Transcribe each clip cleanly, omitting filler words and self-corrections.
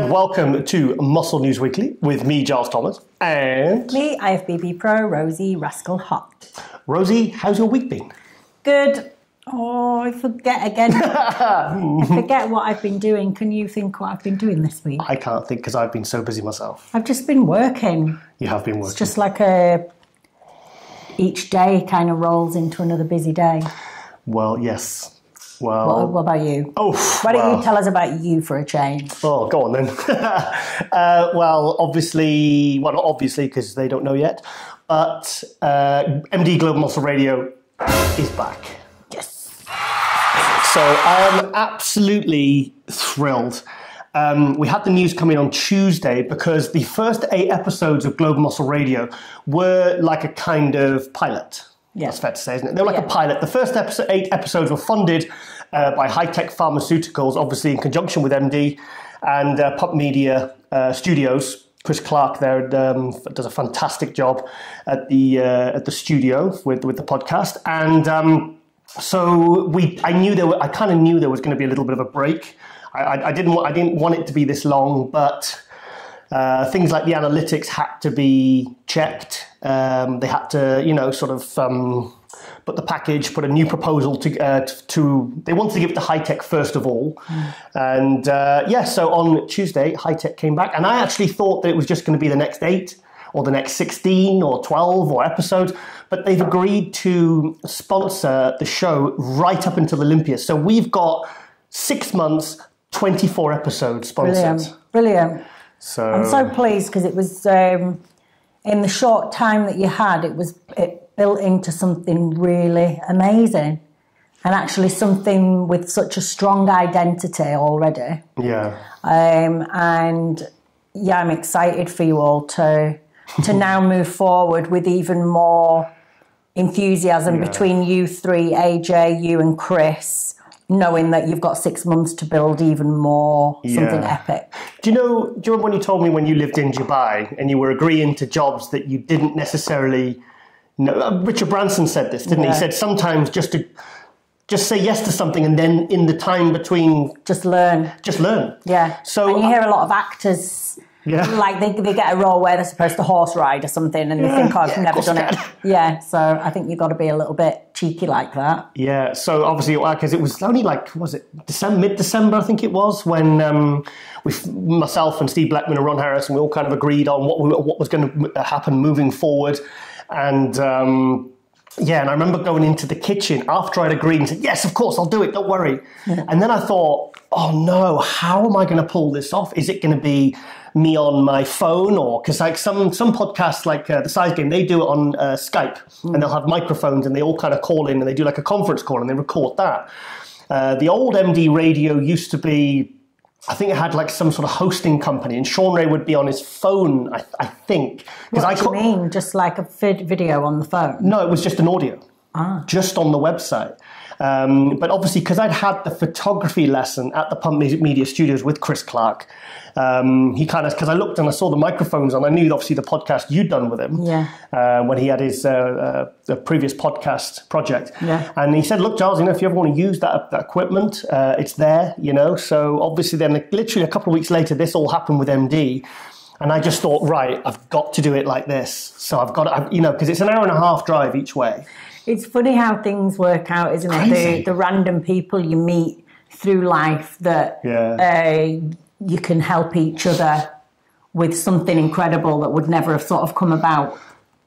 and welcome to Muscle News Weekly with me, Giles Thomas, and... me, IFBB Pro, Rosie, Rascal Hot. Rosie, how's your week been? Good. Oh, I forget again. I forget what I've been doing. Can you think what I've been doing this week? I can't think because I've been so busy myself. I've just been working. You have been working. It's just like each day kind of rolls into another busy day. Well, yes. Well, what about you? Oh, why don't you tell us about you for a change? Oh, go on then. Well, obviously, well, not obviously because they don't know yet, but MD Global Muscle Radio is back. Yes. So I am absolutely thrilled. We had the news coming on Tuesday because the first 8 episodes of Global Muscle Radio were like a kind of pilot. Yeah. That's fair to say, isn't it? They were like a pilot. The first 8 episodes were funded by High-Tech Pharmaceuticals, obviously in conjunction with MD and Pump Media Studios. Chris Clark there does a fantastic job at the studio with the podcast. And so I kind of knew there was going to be a little bit of a break. I didn't want it to be this long, but things like the analytics had to be checked. They had to, sort of put the package, put a new proposal to. They wanted to give it to High-Tech first of all, and so on Tuesday, High-Tech came back, and I actually thought that it was just going to be the next 8 or the next 16 or 12 or episodes, but they've agreed to sponsor the show right up until Olympia. So we've got 6 months, 24 episodes sponsored. Brilliant. So I'm so pleased because it was in the short time that you had, it built into something really amazing, and actually something with such a strong identity already. Yeah. And yeah, I'm excited for you all to now move forward with even more enthusiasm between you three, AJ, you and Chris, knowing that you've got 6 months to build even more something epic. Do you remember when you told me when you lived in Dubai and you were agreeing to jobs that you didn't necessarily know? Richard Branson said this, didn't he? He said sometimes just say yes to something and then in the time between... Just learn. Yeah. So, and you hear a lot of actors... Yeah. Like they get a role where they're supposed to horse ride or something and they think, oh, I've never done it. Yeah, so I think you've got to be a little bit cheeky like that. Yeah, so obviously, because it was only mid-December, I think it was, when myself and Steve Blackman and Ron Harris, and we all kind of agreed on what was going to happen moving forward. And and I remember going into the kitchen after I'd agreed and said, yes, of course, I'll do it, don't worry. Yeah. And then I thought, oh no, how am I going to pull this off? Is it going to be me on my phone, or because like some podcasts like the Size Game, they do it on Skype and they'll have microphones and they all kind of call in and they do like a conference call and they record that. The old MD radio used to be, I think it had like some sort of hosting company, and Sean Ray would be on his phone, I think. What do you mean? Just like a video on the phone? No, it was just an audio, just on the website. But obviously, because I'd had the photography lesson at the Pump Media Studios with Chris Clark, because I looked and I saw the microphones and I knew obviously the podcast you'd done with him when he had his the previous podcast project. Yeah. And he said, look, Giles, if you ever want to use that equipment, it's there, So obviously then literally a couple of weeks later, this all happened with MD. And I just thought, right, I've got to do it like this. So I've got to, because it's an hour and a half drive each way. It's funny how things work out, isn't it? The random people you meet through life that you can help each other with something incredible that would never have sort of come about.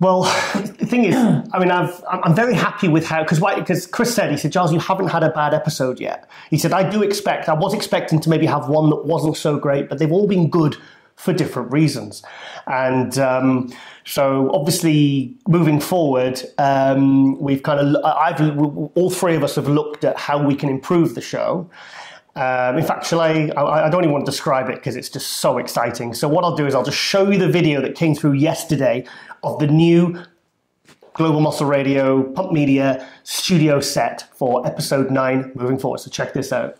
Well, the thing is, I'm very happy with how, because Chris said, he said, Giles, you haven't had a bad episode yet. He said, I was expecting to maybe have one that wasn't so great, but they've all been good for different reasons. And so obviously moving forward, we've all three of us have looked at how we can improve the show. In fact, I don't even want to describe it because it's just so exciting. So what I'll do is I'll just show you the video that came through yesterday of the new Global Muscle Radio Pump Media studio set for episode 9 moving forward. So check this out.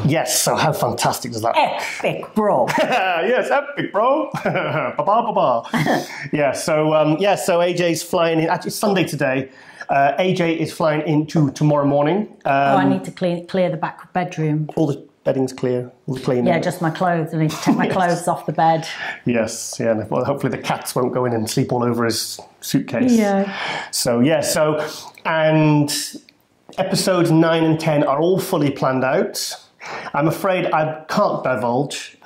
Yes, so how fantastic does that Epic, bro. Yes, epic, bro. Ba-ba-ba-ba. So AJ's flying in. Actually, it's Sunday today. AJ is flying into tomorrow morning. I need to clear the back bedroom. All the bedding's clear. All the cleaning. Yeah, just my clothes. I need to take my clothes off the bed. Yes, yeah. Well, hopefully the cats won't go in and sleep all over his suitcase. Yeah. And episodes 9 and 10 are all fully planned out. I'm afraid I can't divulge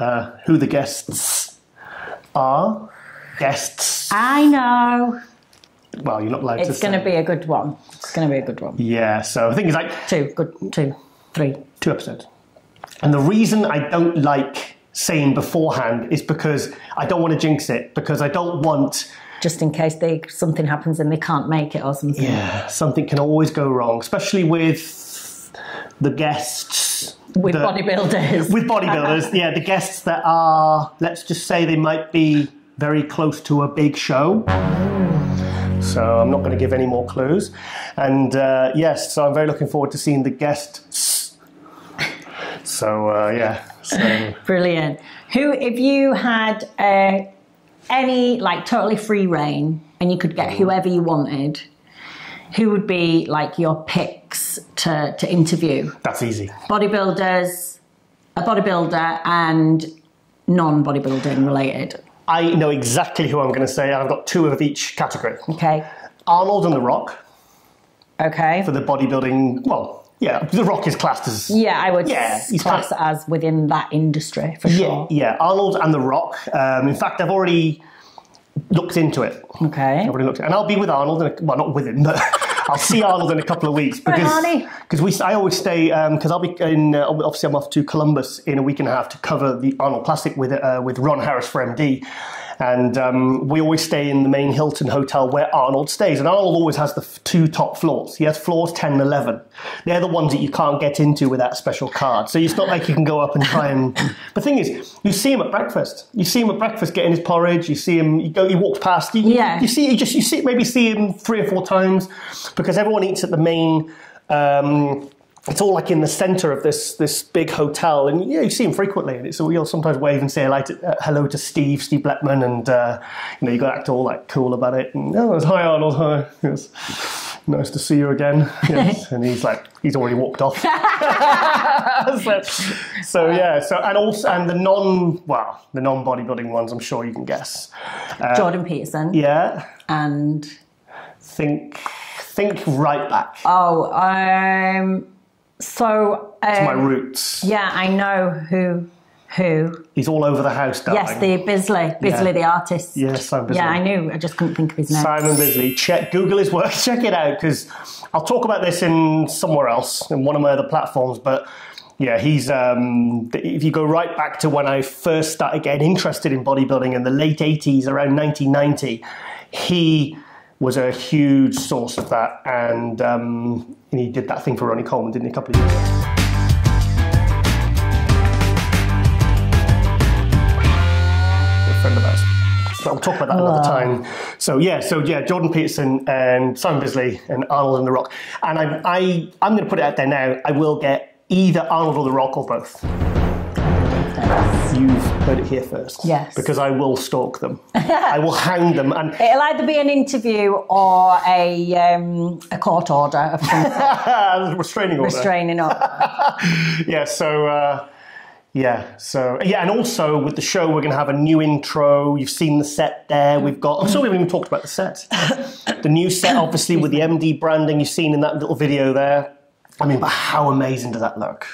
who the guests are. I know. Well, you're not allowed to say. It's going to be a good one. Yeah, so the thing is, like... 2 episodes. And the reason I don't like saying beforehand is because I don't want to jinx it, because I don't want... Just in case something happens and they can't make it or something. Yeah, something can always go wrong, especially with the guests... With bodybuilders. Yeah, the guests that are, let's just say they might be very close to a big show. So I'm not going to give any more clues. And so I'm very looking forward to seeing the guests. So. Brilliant. Who, if you had any, like, totally free reign and you could get whoever you wanted, who would be, like, your picks to interview? That's easy. Bodybuilders, a bodybuilder, and non-bodybuilding related. I know exactly who I'm going to say. I've got 2 of each category. Okay. Arnold and The Rock. Okay. For the bodybuilding, well, yeah, The Rock is classed as... Yeah, I would class it as within that industry, for sure. Yeah, Arnold and The Rock. In fact, I've already looked into it. Okay. And I'll be with Arnold, well, not with him, but I'll see Arnold in a couple of weeks. Because I always stay, because I'll be in, obviously I'm off to Columbus in a week and a half to cover the Arnold Classic with Ron Harris for MD. And we always stay in the main Hilton hotel where Arnold stays. And Arnold always has the 2 top floors. He has floors 10 and 11. They're the ones that you can't get into without a special card. So it's not like you can go up and try and... The thing is, you see him at breakfast. You see him at breakfast getting his porridge. You see him, he walks past. You see him 3 or 4 times because everyone eats at the main... it's all like in the centre of this big hotel, and you see him frequently. And you'll sometimes wave and say hello to Steve Bleckman, and you got to act all like cool about it. And hi Arnold, hi. Yes. Nice to see you again. Yes. And he's already walked off. And the non-bodybuilding ones, I'm sure you can guess. Jordan Peterson. Yeah. And think right back. So it's my roots. Yeah, I know who. He's all over the house, darling. Yes, the Bisley, the artist. Yes, Simon Bisley. Yeah, I knew. I just couldn't think of his name. Simon Bisley. Google his work. Check it out, because I'll talk about this in somewhere else, in one of my other platforms. But yeah, he's. If you go right back to when I first started getting interested in bodybuilding in the late '80s, around 1990, he was a huge source of that, and he did that thing for Ronnie Coleman, didn't he, a couple of years ago? A friend of ours. So I'll talk about that another time. So Jordan Peterson and Simon Bisley and Arnold and The Rock. And I'm going to put it out there now, I will get either Arnold or The Rock or both. You've heard it here first. Yes. Because I will stalk them. I will hang them. And it'll either be an interview or a court order of some sort. Restraining order. And also with the show, we're going to have a new intro. You've seen the set there. I'm sure we haven't even talked about the set. The new set, obviously, with the MD branding you've seen in that little video there. I mean, but how amazing does that look?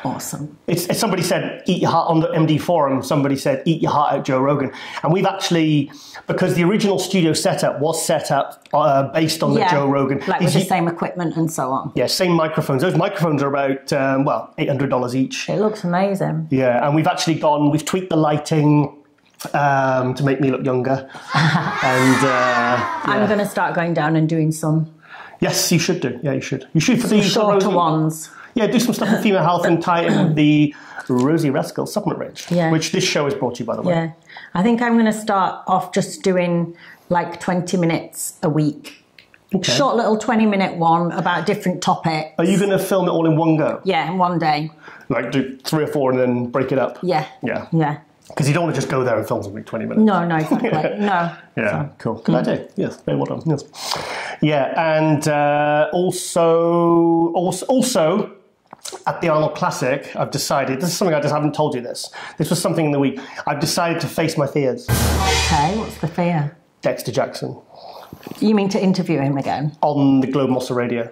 Awesome. It's somebody said, eat your heart, on the MD forum, somebody said, eat your heart out, Joe Rogan. And we've actually, because the original studio setup was set up based on the Joe Rogan. Like with the same equipment and so on. Yeah, same microphones. Those microphones are about, $800 each. It looks amazing. Yeah, and we've actually we've tweaked the lighting to make me look younger. I'm going to start going down and doing some. Yes, you should do. Yeah, you should. You should for the shorter ones. Yeah, do some stuff in female health and tie it with the Rosie Rascal supplement range, which this show is brought to you, by the way. Yeah, I think I'm going to start off just doing like 20 minutes a week Short little 20-minute one about different topics. Are you going to film it all in one go? Yeah, in one day. Like do 3 or 4 and then break it up? Yeah. Yeah. Yeah. Because you don't want to just go there and film something 20 minutes. No, exactly. No. Yeah, cool. Good idea. Yes, very well done. Yes. Yeah, and also at the Arnold Classic, I've decided, this is something I just haven't told you this. This was something in the week. I've decided to face my fears. Okay, what's the fear? Dexter Jackson. You mean to interview him again? On the Globe Muscle Radio.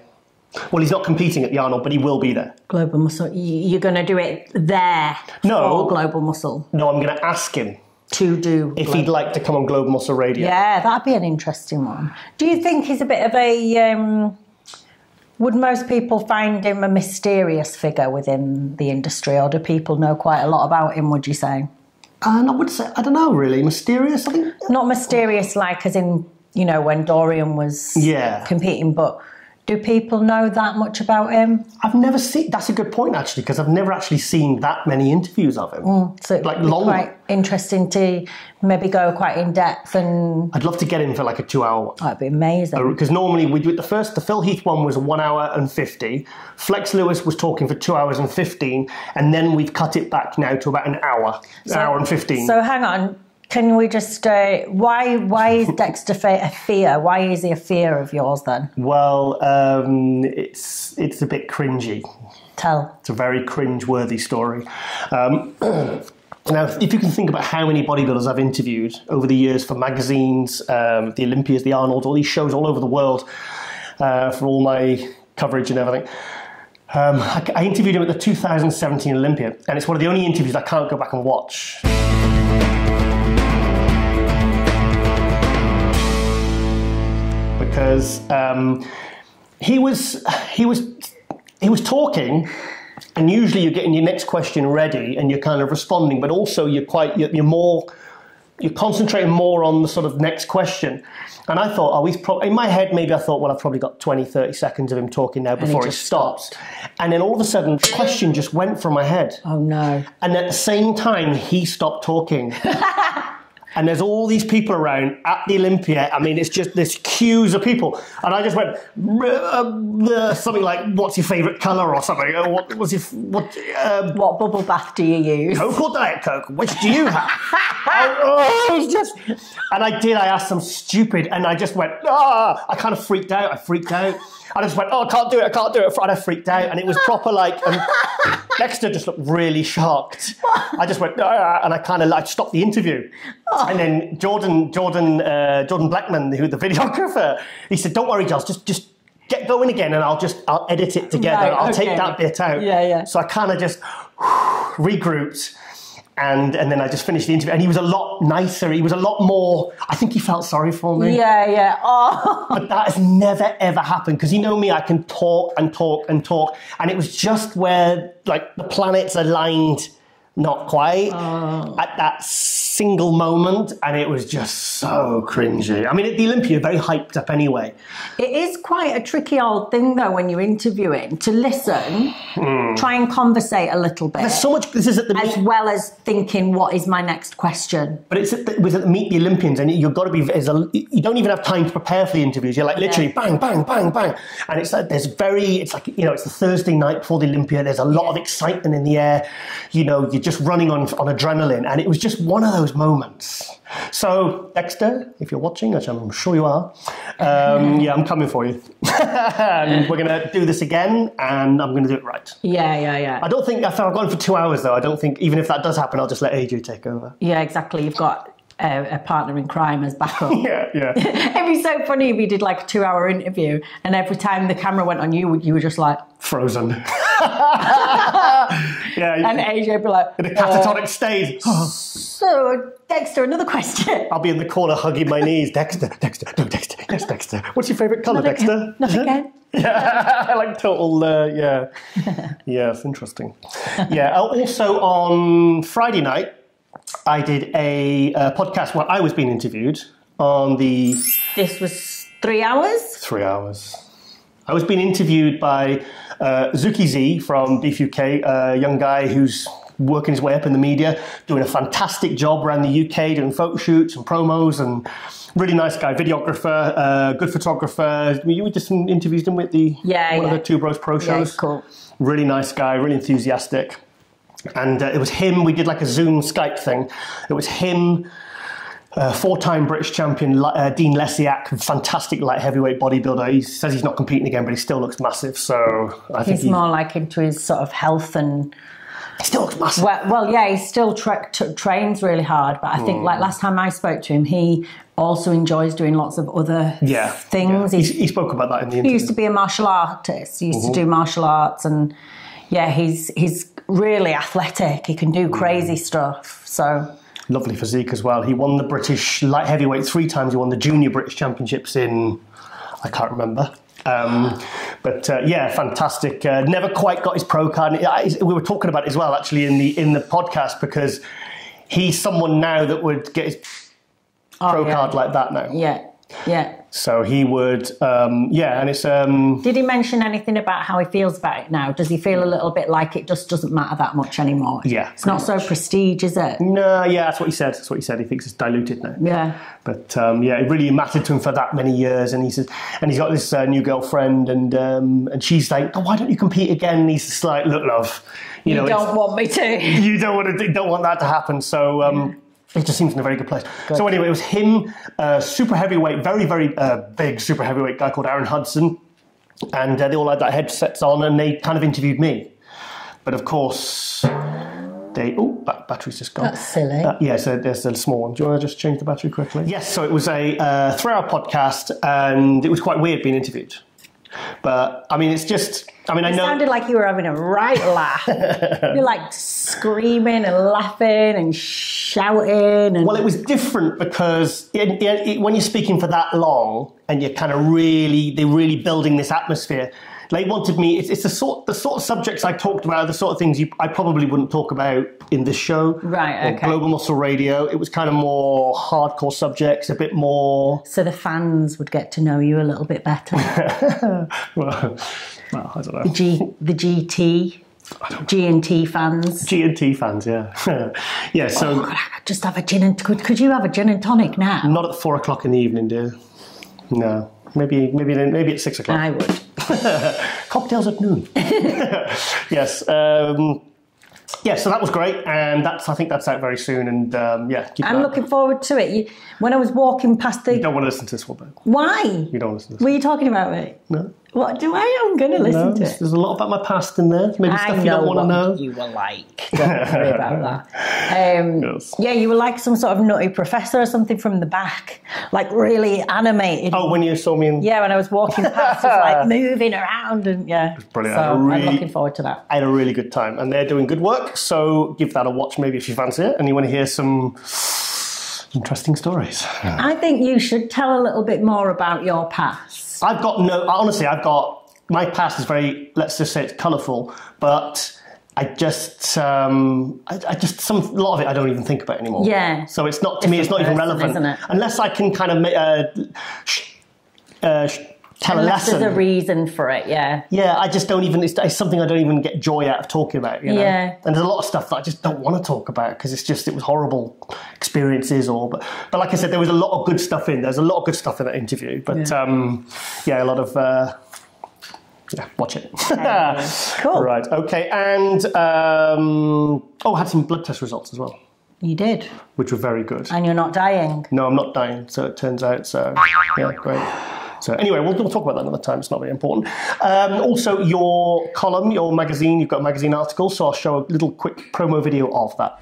Well, he's not competing at the Arnold, but he will be there. Global Muscle. You're going to do it there for Global Muscle? No, I'm going to ask him. To do. If he'd like to come on Globe Muscle Radio. Yeah, that'd be an interesting one. Do you think he's a bit of a... would most people find him a mysterious figure within the industry, or do people know quite a lot about him, would you say? I would say, I don't know, really. Mysterious, I think? Not mysterious like as in, you know, when Dorian was competing, but do people know that much about him? I've never seen... That's a good point, actually, because I've never actually seen that many interviews of him. So it'd be quite interesting to maybe go quite in-depth and... I'd love to get him for like a 2-hour one. That'd be amazing. Because normally we do the Phil Heath one was 1 hour and 50. Flex Lewis was talking for 2 hours and 15, and then we've cut it back now to about an hour and 15. So hang on. Can we just, why is Dexter a fear? Why is he a fear of yours then? Well, it's a bit cringy. Tell. It's a very cringe-worthy story. Now, if you can think about how many bodybuilders I've interviewed over the years for magazines, the Olympias, the Arnold, all these shows all over the world for all my coverage and everything. I interviewed him at the 2017 Olympia, and it's one of the only interviews I can't go back and watch. Because he was talking, and usually you're getting your next question ready and you're kind of responding, but also you're concentrating more on the sort of next question. And I thought, in my head, maybe I thought, well, I've probably got 20, 30 seconds of him talking now before he stops. And then all of a sudden, the question just went from my head. Oh, no. And at the same time, he stopped talking. And there's all these people around at the Olympia. I mean, it's just this queues of people. And I just went, something like, what's your favourite colour or something? What bubble bath do you use? Coke or Diet Coke? Which do you have? And I asked some stupid, and I just went, I kind of freaked out. I just went, I can't do it. And I freaked out. And it was proper like, Dexter just looked really shocked. I just went, and I kind of like stopped the interview. And then Jordan Blackman, the videographer, he said, don't worry, Giles, just get going again and I'll edit it together. Right, I'll take that bit out. Yeah. So I kind of just regrouped. And then I just finished the interview, and he was a lot nicer. He was a lot more. I think he felt sorry for me. Yeah. Oh. But that has never ever happened, because you know me, I can talk and talk and talk, and it was just where like the planets aligned, not quite at that single moment, and it was just so cringy. I mean, at the Olympia, very hyped up anyway. It is quite a tricky old thing, though, when you're interviewing, to listen, try and conversate a little bit. There's so much. This is at the as well as thinking, what is my next question? But it was at Meet the Olympians, and you've got to be. You don't even have time to prepare for the interviews. You're like literally bang, bang, bang, bang, and it's like it's like it's the Thursday night before the Olympia. There's a lot of excitement in the air. You know, you're just running on adrenaline, and it was just one of those moments. So, Dexter, if you're watching, which I'm sure you are, I'm coming for you. And we're going to do this again, and I'm going to do it right. Yeah. I don't think, if I've gone for 2 hours, though, I don't think, even if that does happen, I'll just let AJ take over. Yeah, exactly. You've got a partner in crime as backup. Yeah. It'd be so funny if you did like a 2-hour interview, and every time the camera went on you, you were just like... Frozen. And AJ would be like... In a catatonic state. So, Dexter, another question. I'll be in the corner hugging my knees. Dexter. Yes, Dexter. What's your favourite colour, Dexter? Not again. Yeah, I like total, Yeah, it's interesting. Yeah, also on Friday night, I did a podcast where I was being interviewed on the... This was 3 hours? 3 hours. I was being interviewed by Zuki Z from Beef UK, a young guy who's working his way up in the media, doing a fantastic job around the UK, doing photo shoots and promos and Really nice guy, videographer, good photographer. You just interviewed him with the one of the Two Bros Pro shows. Yeah, cool. Really nice guy, really enthusiastic. And it was him, we did like a Zoom Skype thing. It was him, four-time British champion Dean Lesiak, fantastic light heavyweight bodybuilder. He says he's not competing again, but he still looks massive. So I think he's more like into his sort of health and... He still looks massive. Well, yeah, he still trains really hard, but I think like last time I spoke to him, he also enjoys doing lots of other things. Yeah. He spoke about that in the interview. He used to be a martial artist. He used to do martial arts, and yeah, he's really athletic. He can do crazy stuff. So lovely physique as well. He won the British light heavyweight 3 times. He won the junior British championships in, I can't remember. But fantastic. Never quite got his pro card. We were talking about it as well, actually, in the podcast, because he's someone now that would get his pro card like that now. Yeah. So he would, and it's... Did he mention anything about how he feels about it now? Does he feel a little bit like it just doesn't matter that much anymore? Yeah. It's not so prestige, is it? No, yeah, that's what he said. He thinks it's diluted now. Yeah. But, it really mattered to him for that many years. And he says, and he's got this new girlfriend, and she's like, oh, why don't you compete again? And he's just like, look, love, you know, don't want me to. You don't want that to happen. So... It just seems in a very good place. Good. So anyway, it was him, super heavyweight, very, very big super heavyweight guy called Aaron Hudson. And they all had that headsets on, and they kind of interviewed me. But of course, battery's just gone. That's silly. So there's a small one. Do you want to just change the battery quickly? Yes, so it was a 3-hour podcast, and it was quite weird being interviewed. But, I mean, it's just... I know... It sounded like you were having a right laugh. You're like screaming and laughing and shouting. And... Well, it was different because when you're speaking for that long and you're kind of they're really building this atmosphere, they wanted me... It's the sort of subjects I talked about, the sort of things I probably wouldn't talk about in this show. Right, okay. Or Global Muscle Radio. It was kind of more hardcore subjects, a bit more... So the fans would get to know you a little bit better. well, I don't know. The G&T fans. G&T fans, yeah. Yeah, so... God, I could just have a gin and... Could you have a gin and tonic now? Not at 4 o'clock in the evening, dear. No. Maybe at 6 o'clock. I would. Cocktails at noon. Yes. So that was great, and I think that's out very soon. And I'm looking forward to it. When I was walking past the... You don't want to listen to this one, though. Why? You don't want to listen to this. Were you talking about me? No. What do I? I'm going to listen to it. There's a lot about my past in there. Maybe stuff you don't want to know. You were like. Don't worry about that. Yes. Yeah, you were like some sort of nutty professor or something from the back, like really animated. Oh, when you saw me in... Yeah, when I was walking past, it was like moving around and yeah. It was brilliant. So I'm looking forward to that. I had a really good time, and they're doing good work. So give that a watch, maybe if you fancy it, and you want to hear some interesting stories. I think you should tell a little bit more about your past. My past is very, let's just say it's colourful, but a lot of it I don't even think about anymore. Yeah. So it's not, to me, it's not even relevant. Isn't it? Unless I can kind of tell a lesson. There's a reason for it, yeah. Yeah, I just don't even, it's something I don't even get joy out of talking about, you know? Yeah. And there's a lot of stuff that I just don't want to talk about because it was horrible experiences but like I said, there was a lot of good stuff in. There's a lot of good stuff in that interview, but a lot of... watch it. Cool. Right, okay, and I had some blood test results as well. You did? Which were very good. And you're not dying? No, I'm not dying, so it turns out, great. So anyway, we'll talk about that another time. It's not very important. Also, your column, your magazine, you've got a magazine article, so I'll show a little quick promo video of that.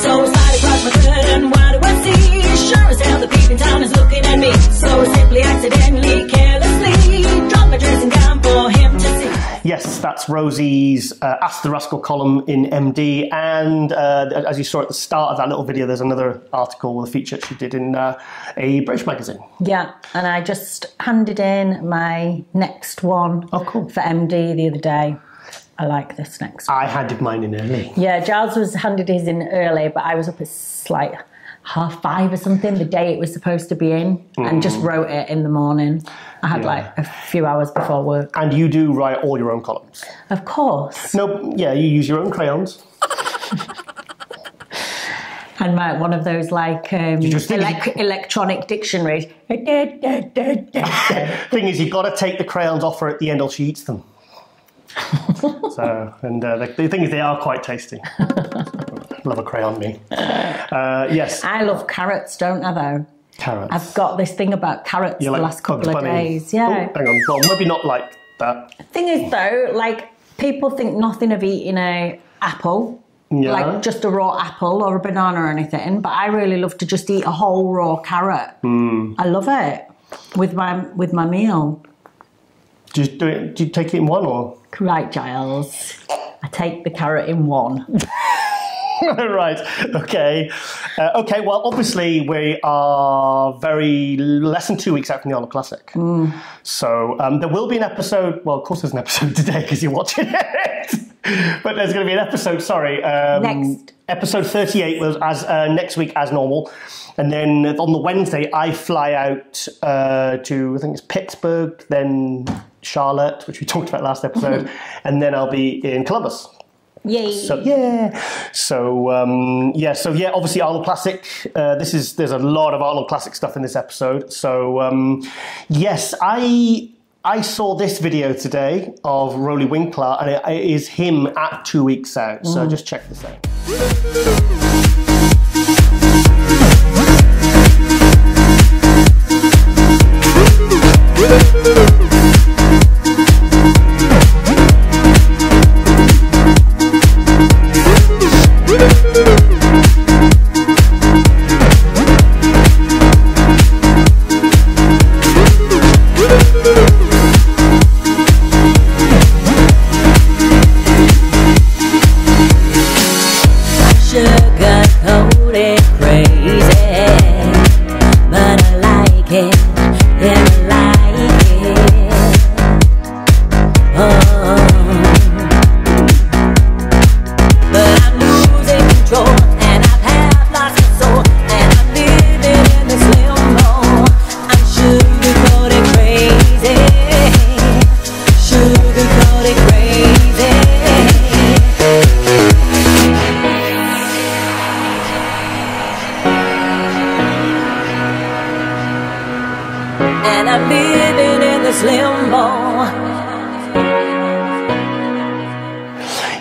So slide across my curtain, what do I see? Sure as hell the people in town is looking at me. So simply, accidentally, carelessly, drop my dressing gown for him to see. Yes, that's Rosie's Ask the Rascal column in MD, and as you saw at the start of that little video, there's another article with a feature she did in a British magazine. Yeah, and I just handed in my next one for MD the other day. I like this next one. I handed mine in early. Yeah, Giles was handed his in early, but I was up at like 5:30 or something the day it was supposed to be in, and just wrote it in the morning. I had like a few hours before work. And you do write all your own columns? Of course. No, yeah, you use your own crayons. And one of those like electronic dictionaries. Thing is, you've got to take the crayons off her at the end or she eats them. The thing is, they are quite tasty. Love a crayon, me. Yes. I love carrots, don't I, though? Carrots. I've got this thing about carrots the last couple of days. Yeah. Oh, hang on. Well, maybe not like that. Thing is, though, like, people think nothing of eating a apple. Yeah. Like just a raw apple or a banana or anything. But I really love to just eat a whole raw carrot. I love it with my meal. Do you take it in one or? Right, Giles. I take the carrot in one. Right. Okay. Okay. Well, obviously we are less than 2 weeks out from the Arnold Classic. So there will be an episode. Well, of course, there's an episode today because you're watching it. But there's going to be an episode. Sorry. Next. Episode 38 was next week as normal, and then on the Wednesday I fly out to I think it's Pittsburgh, then Charlotte, which we talked about last episode, and then I'll be in Columbus. Yay! So obviously Arnold Classic. There's a lot of Arnold Classic stuff in this episode. So yes, I saw this video today of Rosie Winkler, and it is him at 2 weeks out. So just check this out.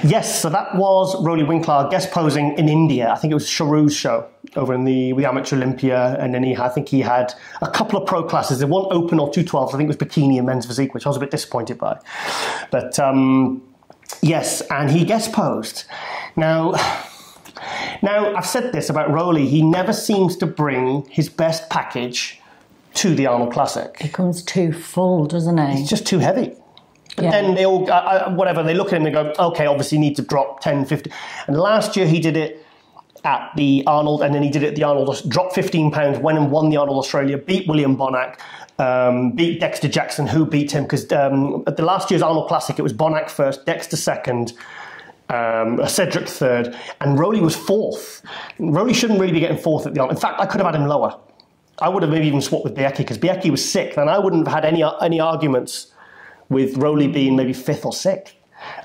Yes, so that was Rosie Winkler guest posing in India. I think it was Sharu's show over in the Amateur Olympia, and then I think he had a couple of pro classes. There weren't open or 212s. I think it was bikini and men's physique, which I was a bit disappointed by. But yes, and he guest posed. Now I've said this about Rosie. He never seems to bring his best package to the Arnold Classic. It comes too full, doesn't it? It's just too heavy. But then they all, they look at him and go, okay, obviously you need to drop 10, 15. And last year he did it at the Arnold, and then he did it at the Arnold, dropped 15 pounds, went and won the Arnold Australia, beat William Bonac, beat Dexter Jackson, who beat him, because at the last year's Arnold Classic, it was Bonac first, Dexter second, Cedric third, and Rosie was fourth. Rosie shouldn't really be getting fourth at the Arnold. In fact, I could have had him lower. I would have maybe even swapped with Biecki, because Biecki was sixth, and I wouldn't have had any arguments with Rosie being maybe fifth or sixth.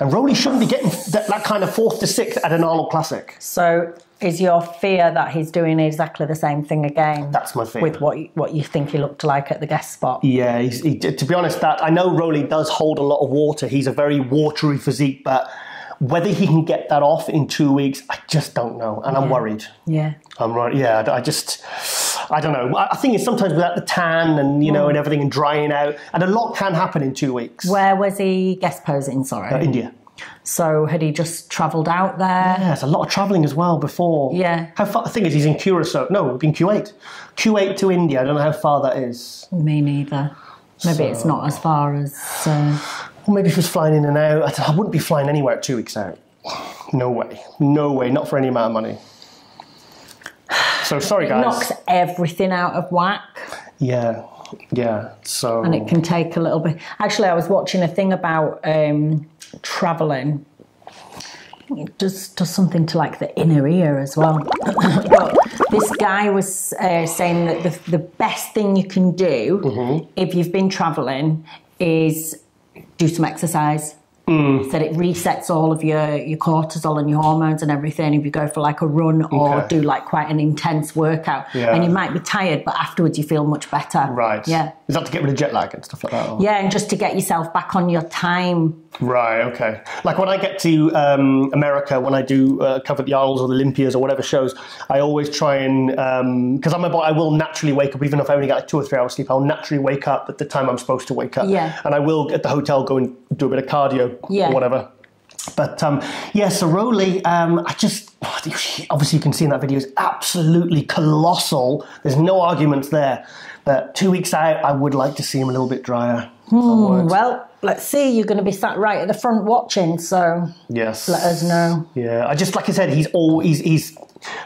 And Rosie shouldn't be getting that kind of fourth to sixth at an Arnold Classic. So is your fear that he's doing exactly the same thing again? That's my fear. With what you think he looked like at the guest spot? Yeah, to be honest, I know Rosie does hold a lot of water. He's a very watery physique, but whether he can get that off in 2 weeks, I just don't know. And I'm worried. Yeah. I'm right. Yeah, I don't know. I think it's sometimes without the tan and, and everything and drying out. And a lot can happen in 2 weeks. Where was he guest posing, sorry? India. So had he just travelled out there? Yeah, it's a lot of travelling as well before. Yeah. How far? The thing is, he's in Curacao. No, in Kuwait. Kuwait to India. I don't know how far that is. Me neither. Maybe it's not as far as... Or maybe if he was flying in and out. I wouldn't be flying anywhere at 2 weeks out. No way. No way. Not for any amount of money. So sorry, guys. It knocks everything out of whack. Yeah. Yeah, so... And it can take a little bit... Actually, I was watching a thing about travelling. It does something to like the inner ear as well. But this guy was saying that the best thing you can do if you've been travelling is do some exercise. Said it resets all of your cortisol and your hormones and everything if you go for like a run or do like quite an intense workout. And you might be tired, but afterwards you feel much better. Right. Yeah. Is that to get rid of jet lag and stuff like that? Or? Yeah, and just to get yourself back on your time. Right, okay. Like when I get to America, when I do cover the Arnolds or the Olympias or whatever shows, I always try and, because I will naturally wake up, even if I only get like 2 or 3 hours sleep, I'll naturally wake up at the time I'm supposed to wake up. Yeah. And I will at the hotel go and do a bit of cardio or whatever. But so Rowley, obviously you can see in that video, is absolutely colossal. There's no arguments there. But 2 weeks out, I would like to see him a little bit drier. Well, let's see. You're going to be sat right at the front watching, so yes, let us know. Yeah, like I said, he's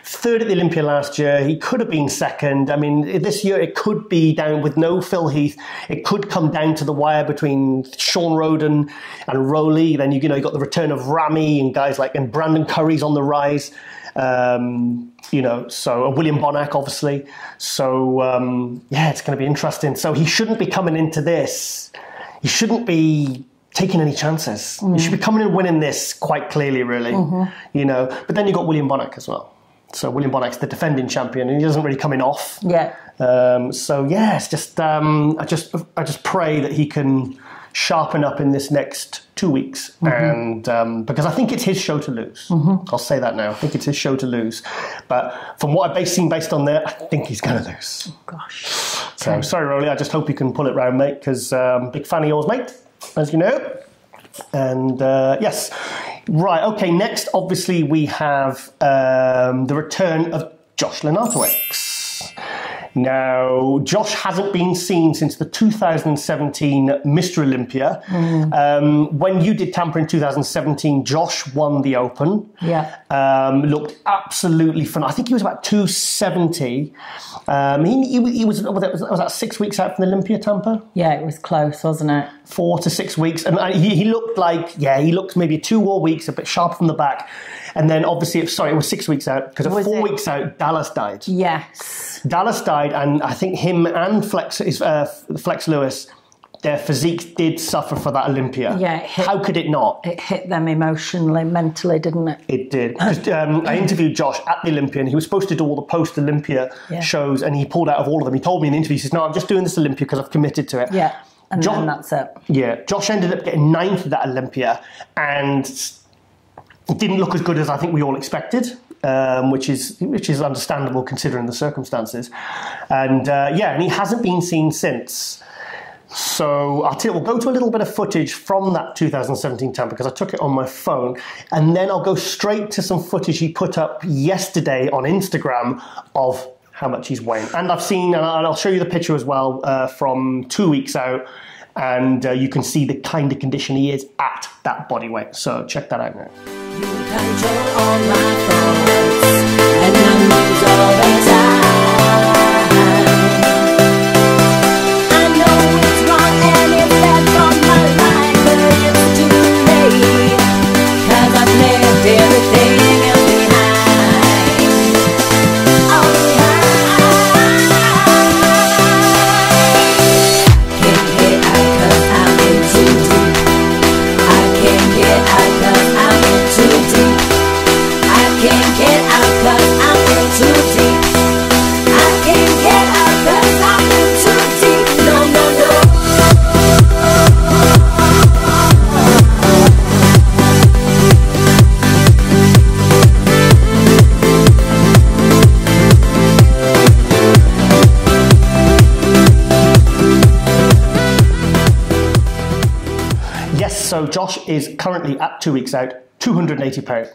third at the Olympia last year. He could have been second. I mean, this year it could be down with no Phil Heath. It could come down to the wire between Sean Roden and Rowley. Then you got the return of Ramy and guys and Brandon Curry's on the rise. So William Bonac, obviously. So, it's going to be interesting. So he shouldn't be coming into this. He shouldn't be taking any chances. He should be coming and winning this quite clearly, really. But then you've got William Bonac as well. So William Bonac's the defending champion, and he doesn't really come in off. Yeah. It's just I just pray that he can sharpen up in this next 2 weeks, and because I think it's his show to lose. I'll say that now. I think it's his show to lose. But from what I've seen based on there, I think he's going to lose. Oh, gosh. So sorry, Rowley. I just hope you can pull it round, mate, because big fan of yours, mate, as you know. And yes. Right, okay, next, obviously, we have the return of Josh Lenartowicz. Now, Josh hasn't been seen since the 2017 Mr. Olympia. When you did Tampa in 2017, Josh won the Open. Yeah. Looked absolutely fun. I think he was about 270. He was that 6 weeks out from the Olympia, Tampa? Yeah, it was close, wasn't it? 4 to 6 weeks. And he looked he looked maybe 2 more weeks, a bit sharp from the back. And then obviously, it was 6 weeks out, because at 4 weeks out, Dallas died. Yes. Dallas died, and I think him and Flex Lewis, their physiques did suffer for that Olympia. Yeah. How could it not? It hit them emotionally, mentally, didn't it? It did. I interviewed Josh at the Olympia, and he was supposed to do all the post-Olympia shows, and he pulled out of all of them. He told me in an interview, he says, no, I'm just doing this Olympia because I've committed to it. Yeah, and then that's it. Yeah, Josh ended up getting 9th at that Olympia, and it didn't look as good as I think we all expected. Which is understandable considering the circumstances, and and he hasn't been seen since. So I'll tell you, we'll go to a little bit of footage from that 2017 Tampa, because I took it on my phone, and then I'll go straight to some footage he put up yesterday on Instagram of how much he's weighing. And I've seen, and I'll show you the picture as well from 2 weeks out, and you can see the kind of condition he is at that body weight. So check that out now. You control all my thoughts, and I lose all the time. I know it's wrong and it's bad from my life, but it's too late, 'cause I've left everything else behind. All behind. Can't get out 'cause I'm in too deep. I can't get out 'cause I'm in too deep. I can't get out 'cause I'm in too deep. I can't get out 'cause I'm in too deep. No, no, no. Yes, so Josh is currently at 2 weeks out, 280 pounds.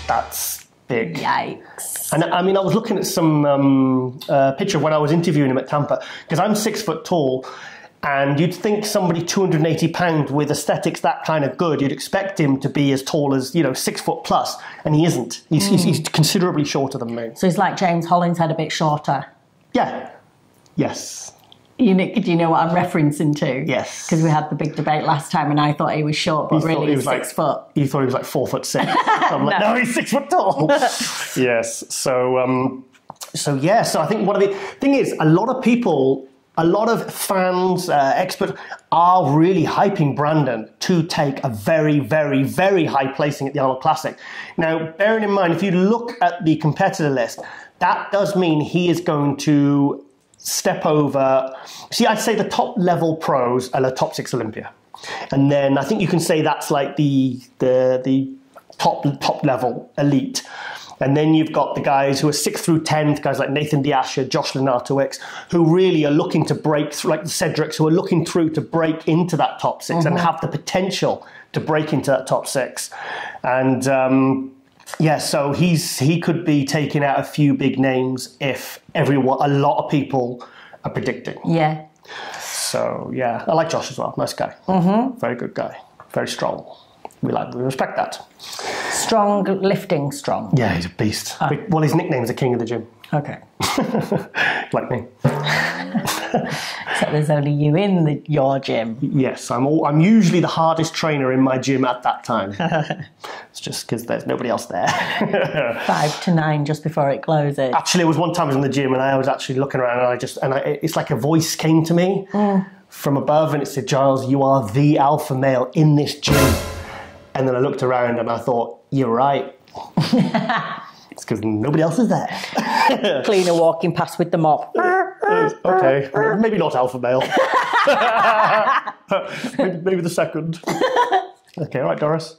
That's big. Yikes. And I mean, I was looking at some picture when I was interviewing him at Tampa, because I'm 6 foot tall, and you'd think somebody 280 pounds with aesthetics that kind of good, you'd expect him to be as tall as, 6 foot plus, and he isn't. He's considerably shorter than me. So he's like James Hollinshead, a bit shorter. Yeah. Yes. Do you know what I'm referencing to? Yes. Because we had the big debate last time and I thought he was short, but really he was 6 foot. You thought he was like 4'6". I'm like, no, he's 6 foot tall. Yes. So I think one of the thing is, a lot of fans, experts are really hyping Brandon to take a very, very, very high placing at the Arnold Classic. Now, bearing in mind, if you look at the competitor list, that does mean he is going to step over. See, I'd say the top level pros are the top 6 Olympia. And then I think you can say that's like the top level elite. And then you've got the guys who are 6th through 10th, guys like Nathan Diasha, Josh Lenartowicz, who really are looking to break through, like the Cedrics, who are looking through to break into that top 6 and have the potential to break into that top 6. And so he could be taking out a few big names if a lot of people are predicting. Yeah. So yeah, I like Josh as well. Nice guy. Very good guy. Very strong. We respect that. Strong, lifting strong. Yeah, he's a beast. Well, his nickname's the King of the Gym. Okay. Like me. Except there's only you in your gym. Yes, I'm usually the hardest trainer in my gym at that time. It's just because there's nobody else there. 5 to 9 just before it closes. Actually, it was one time I was in the gym and I was actually looking around and it's like a voice came to me from above and it said, Giles, you are the alpha male in this gym. And then I looked around and I thought, you're right. It's because nobody else is there. Cleaner walking past with the mop. Okay, maybe not alpha male. maybe the second. Okay, all right, Doris.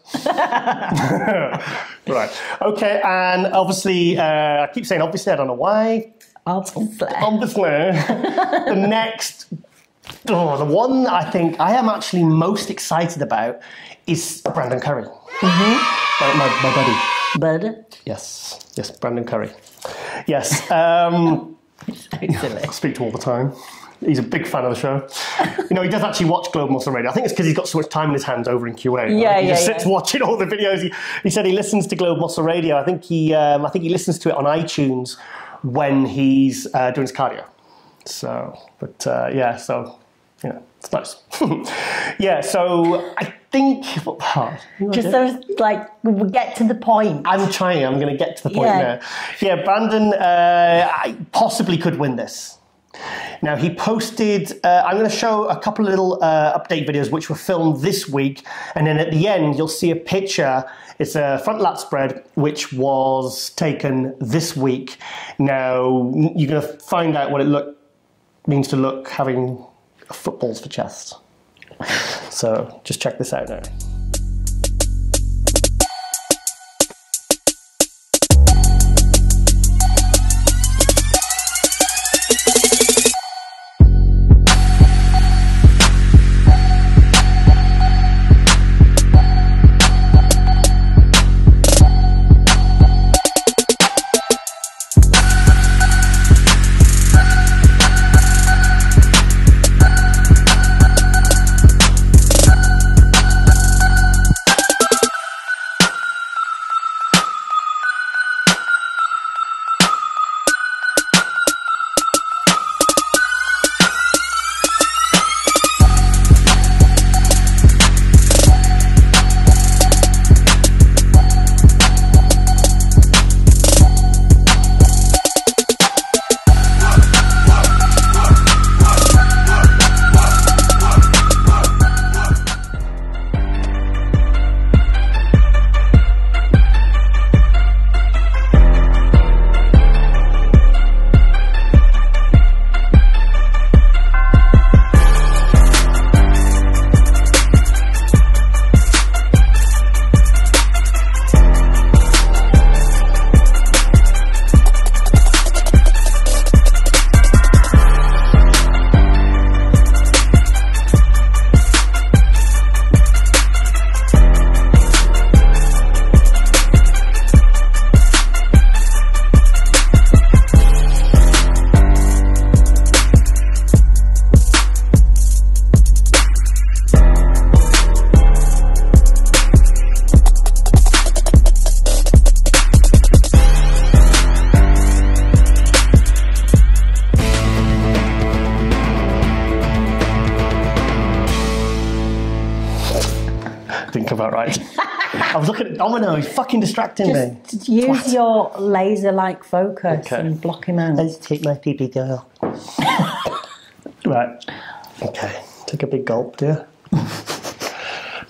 Right. Okay, and obviously, I keep saying obviously, I don't know why. Obviously. The next, the one I think I am actually most excited about is Brandon Curry. My buddy. Bud? Yes, Brandon Curry. Yes. Silly. I speak to all the time. He's a big fan of the show. He does actually watch Global Muscle Radio. I think it's because he's got so much time in his hands over in QA. He just sits watching all the videos. He said he listens to Global Muscle Radio. I think he listens to it on iTunes when he's doing his cardio. So, it's nice. Yeah, so I think... Just so, get to the point. I'm trying. I'm going to get to the point now. Yeah, Brandon possibly could win this. Now, he posted... I'm going to show a couple of little update videos which were filmed this week, and then at the end, you'll see a picture. It's a front lat spread, which was taken this week. Now, you're going to find out what it means to look having footballs for chest. So just check this out now. Didn't come out right. I was looking at Domino. He's fucking distracting me. Just use your laser-like focus and block him out. Let's take my pee-pee girl. Right. Okay. Take a big gulp, dear.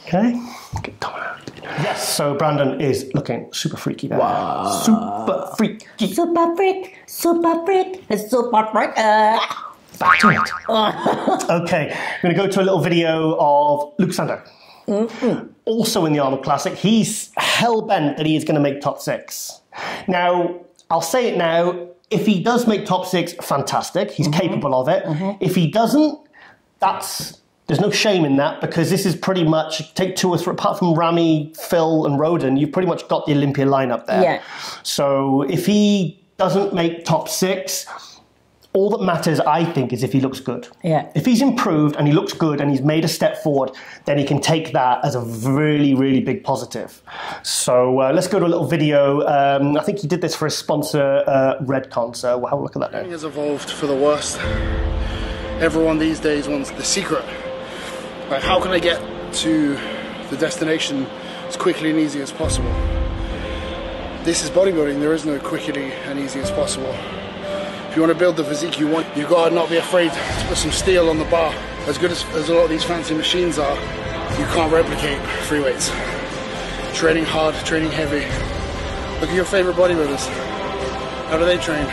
Okay. Get Domino. Yes, so Brandon is looking super freaky now. Wow. Super freaky. Super freak. Super freak. Super freak. Back to it. Okay, I'm going to go to a little video of Luke Sando. Also in the Arnold Classic. He's hell-bent that he is going to make top 6. Now, I'll say it now. If he does make top 6, fantastic. He's capable of it. If he doesn't, there's no shame in that, because this is pretty much, take 2 or 3, apart from Rami, Phil and Roden, you've pretty much got the Olympia lineup there. Yeah. So if he doesn't make top 6, all that matters, I think, is if he looks good. Yeah. If he's improved and he looks good and he's made a step forward, then he can take that as a really, really big positive. So let's go to a little video. I think he did this for his sponsor, Redcon, so we'll have a look at that now. Training has evolved for the worst. Everyone these days wants the secret. Like, how can I get to the destination as quickly and easy as possible? This is bodybuilding. There is no quickly and easy as possible. If you want to build the physique you want, you've got to not be afraid to put some steel on the bar. As good as a lot of these fancy machines are, you can't replicate free weights. Training hard, training heavy. Look at your favorite bodybuilders. How do they train?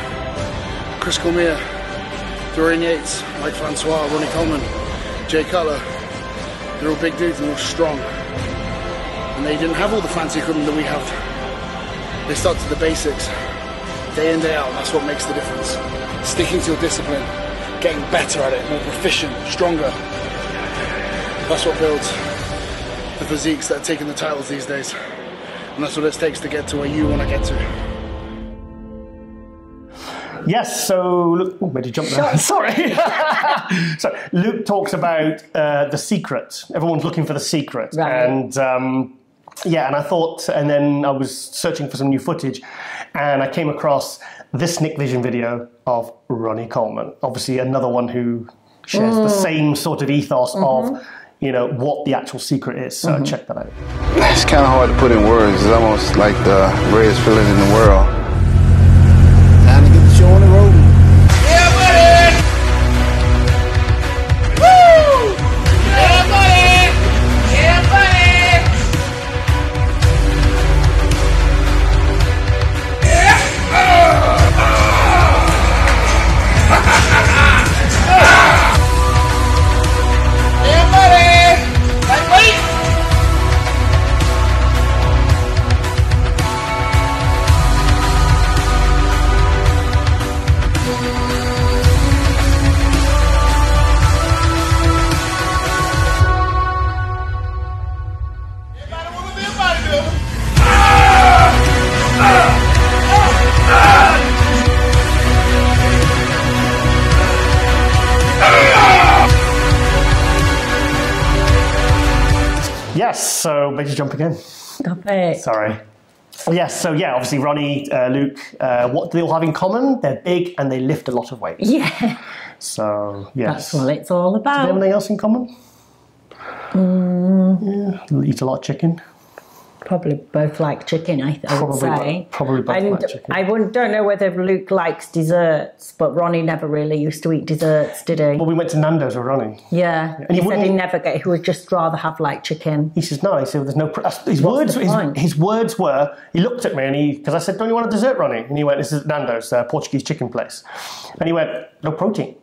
Chris Cormier, Dorian Yates, Mike Francois, Ronnie Coleman, Jay Cutler. They're all big dudes and they're all strong. And they didn't have all the fancy equipment that we have. They started the basics. Day in, day out, that's what makes the difference. Sticking to your discipline, getting better at it, more proficient, stronger. That's what builds the physiques that are taking the titles these days. And that's what it takes to get to where you want to get to. Yes, so Luke, oh, where did you jump there? Sorry. So Luke talks about the secret. Everyone's looking for the secret. Right. And yeah, and I thought, and then I was searching for some new footage, and I came across this Nick Vision video of Ronnie Coleman. Obviously another one who shares the same sort of ethos of, you know, what the actual secret is. So check that out. It's kind of hard to put in words. It's almost like the greatest feeling in the world. Time to get the show on the road. Yeah, buddy! Woo! Yeah, buddy! Yeah, buddy! Yes, so maybe jump again. Stop it. Sorry. Yes, so yeah, obviously Ronnie, Luke, what do they all have in common? They're big and they lift a lot of weight. Yeah. So, yes. That's what it's all Do they have about. anything else in common? Yeah, eat a lot of chicken. Probably both like chicken, I would say. Probably both like chicken. I don't know whether Luke likes desserts, but Ronnie never really used to eat desserts, did he? Well, we went to Nando's with Ronnie. Yeah. And He said he would just rather have like chicken. He says, no, he said, there's no... His What's the point? words were, he looked at me and because I said, don't you want a dessert, Ronnie? And he went, this is Nando's, Portuguese chicken place. And he went, no protein.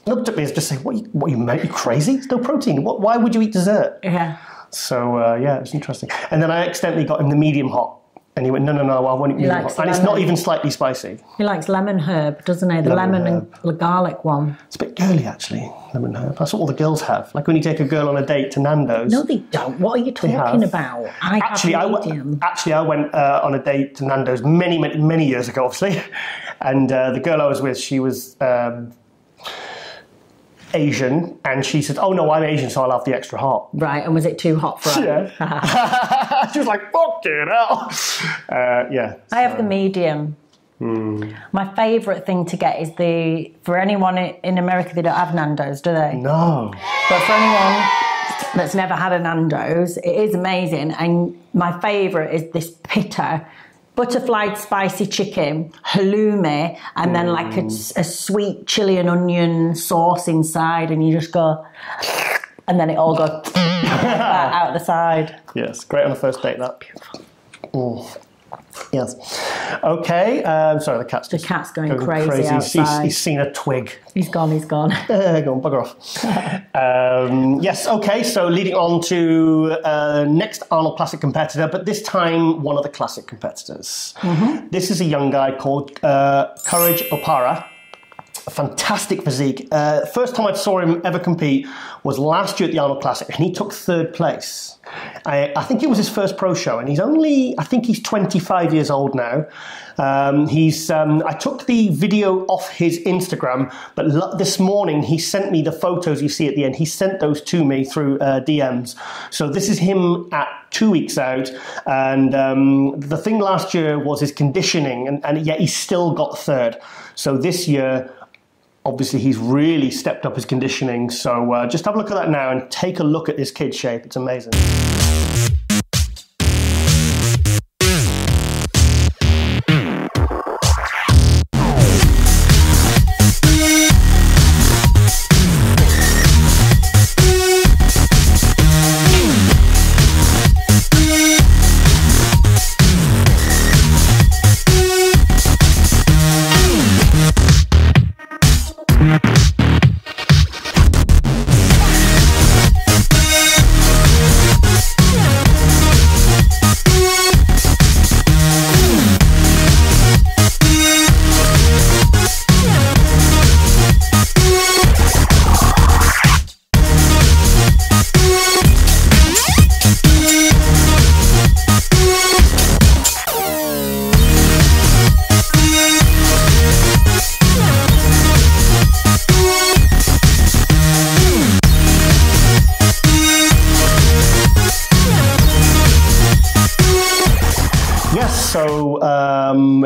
Looked at me and just said, what you mate? You crazy? It's no protein. Why would you eat dessert? Yeah. So, yeah, it was interesting. And then I accidentally got him the medium hot. And he went, no, I want it medium hot. And it's not even slightly spicy. He likes lemon herb, doesn't he? The lemon and the garlic one. It's a bit girly, actually, lemon herb. That's what all the girls have. Like when you take a girl on a date to Nando's. No, they don't. What are you talking about? Actually, I went on a date to Nando's many years ago, obviously. And the girl I was with, she was... Asian, and she said, oh no, I'm Asian, so I'll have the extra hot. Right, and was it too hot for her? Yeah. She was like, fucking hell. Yeah. I have the medium. My favourite thing to get is for anyone in America, they don't have Nando's, do they? No. But for anyone that's never had a Nando's. It is amazing. And my favourite is this pitta, butterfly spicy chicken, halloumi, and then like a sweet chili and onion sauce inside, and you just go, and then it all goes out the side. Yes, great on the first date, that. Beautiful. Oh. Yes. Okay. Sorry, the cat's going crazy outside. He's seen a twig. He's gone. Go on, bugger off. Yes. Okay. So leading on to next Arnold Classic competitor, but this time one of the Classic competitors. Mm-hmm. This is a young guy called Courage Opara. A fantastic physique. First time I saw him ever compete was last year at the Arnold Classic, and he took third place. I think it was his first pro show, and I think he's 25 years old now. I took the video off his Instagram, but this morning he sent me the photos you see at the end. He sent those to me through DMs. So this is him at 2 weeks out, and the thing last year was his conditioning, and yet he still got third. So this year, obviously, he's really stepped up his conditioning. So just have a look at that now and take a look at this kid's shape. It's amazing.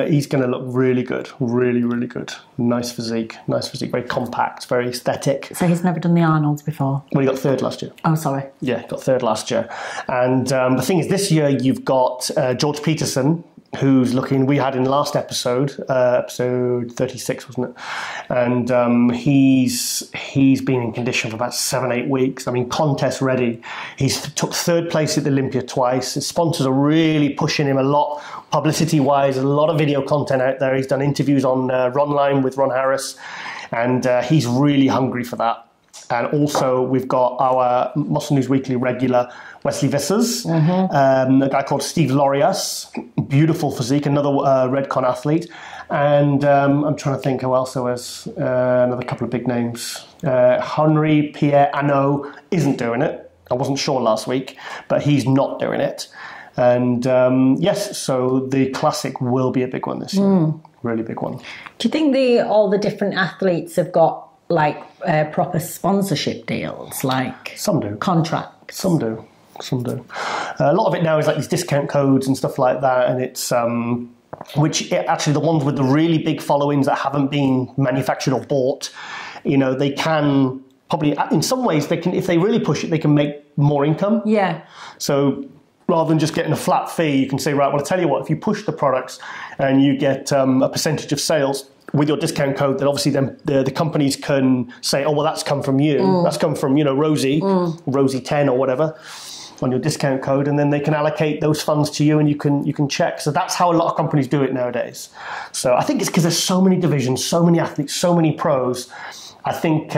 He's going to look really good, really, really good. Nice physique, very compact, very aesthetic. So he's never done the Arnolds before? Well, he got third last year. Oh, sorry. Yeah, got third last year. And the thing is, this year you've got George Peterson, who's looking, we had in last episode, episode 36, wasn't it? And he's been in condition for about 7-8 weeks. I mean, contest ready. He's took third place at the Olympia twice. His sponsors are really pushing him a lot, publicity-wise. A lot of video content out there. He's done interviews on Ronline with Ron Harris, and he's really hungry for that. And also, we've got our Muscle News Weekly regular, Wesley Vissers, a guy called Steve Lorias, beautiful physique, another Redcon athlete. And I'm trying to think who else there was, another couple of big names. Henri Pierre Anot isn't doing it. I wasn't sure last week, but he's not doing it. And yes, so the Classic will be a big one this year, really big one. Do you think all the different athletes have got like proper sponsorship deals, like some do, contracts? Some do. A lot of it now is like these discount codes and stuff like that, and it's actually the ones with the really big followings that haven't been manufactured or bought, you know, they can probably, in some ways, they can, if they really push it, they can make more income. Yeah. So rather than just getting a flat fee, you can say, right, well, I tell you what, if you push the products and you get a percentage of sales with your discount code, then obviously then the companies can say, oh, well, that's come from you. That's come from, you know, Rosie, Rosie 10 or whatever, on your discount code, and then they can allocate those funds to you and you can check. So that's how a lot of companies do it nowadays. So I think it's because there's so many divisions, so many athletes, so many pros. I think,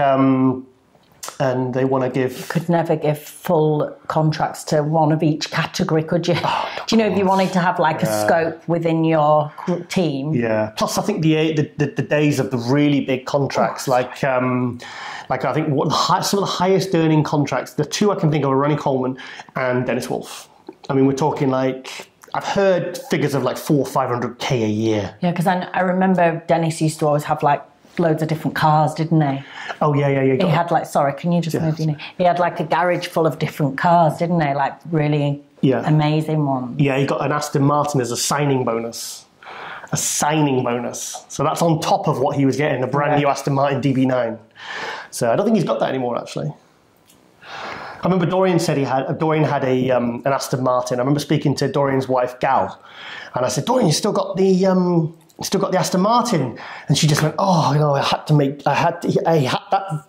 and they want to give... You could never give full contracts to one of each category, could you? Oh, do you know, if you wanted to have like a scope within your team? Yeah. Plus, I think the days of the really big contracts, like I think some of the highest earning contracts, the two I can think of are Ronnie Coleman and Dennis Wolf. I mean, we're talking like, I've heard figures of like 400,000 or 500,000 a year. Yeah, because I remember Dennis used to always have like loads of different cars, didn't he? Oh, yeah. He had like, sorry, can you just move your knee? He had like a garage full of different cars, didn't he? Like really amazing ones. Yeah, he got an Aston Martin as a signing bonus. A signing bonus. So that's on top of what he was getting, a brand new Aston Martin DB9. So I don't think he's got that anymore, actually. I remember Dorian said Dorian had an Aston Martin. I remember speaking to Dorian's wife, Gal, and I said, Dorian, you still got the Aston Martin? And she just went, oh, you know,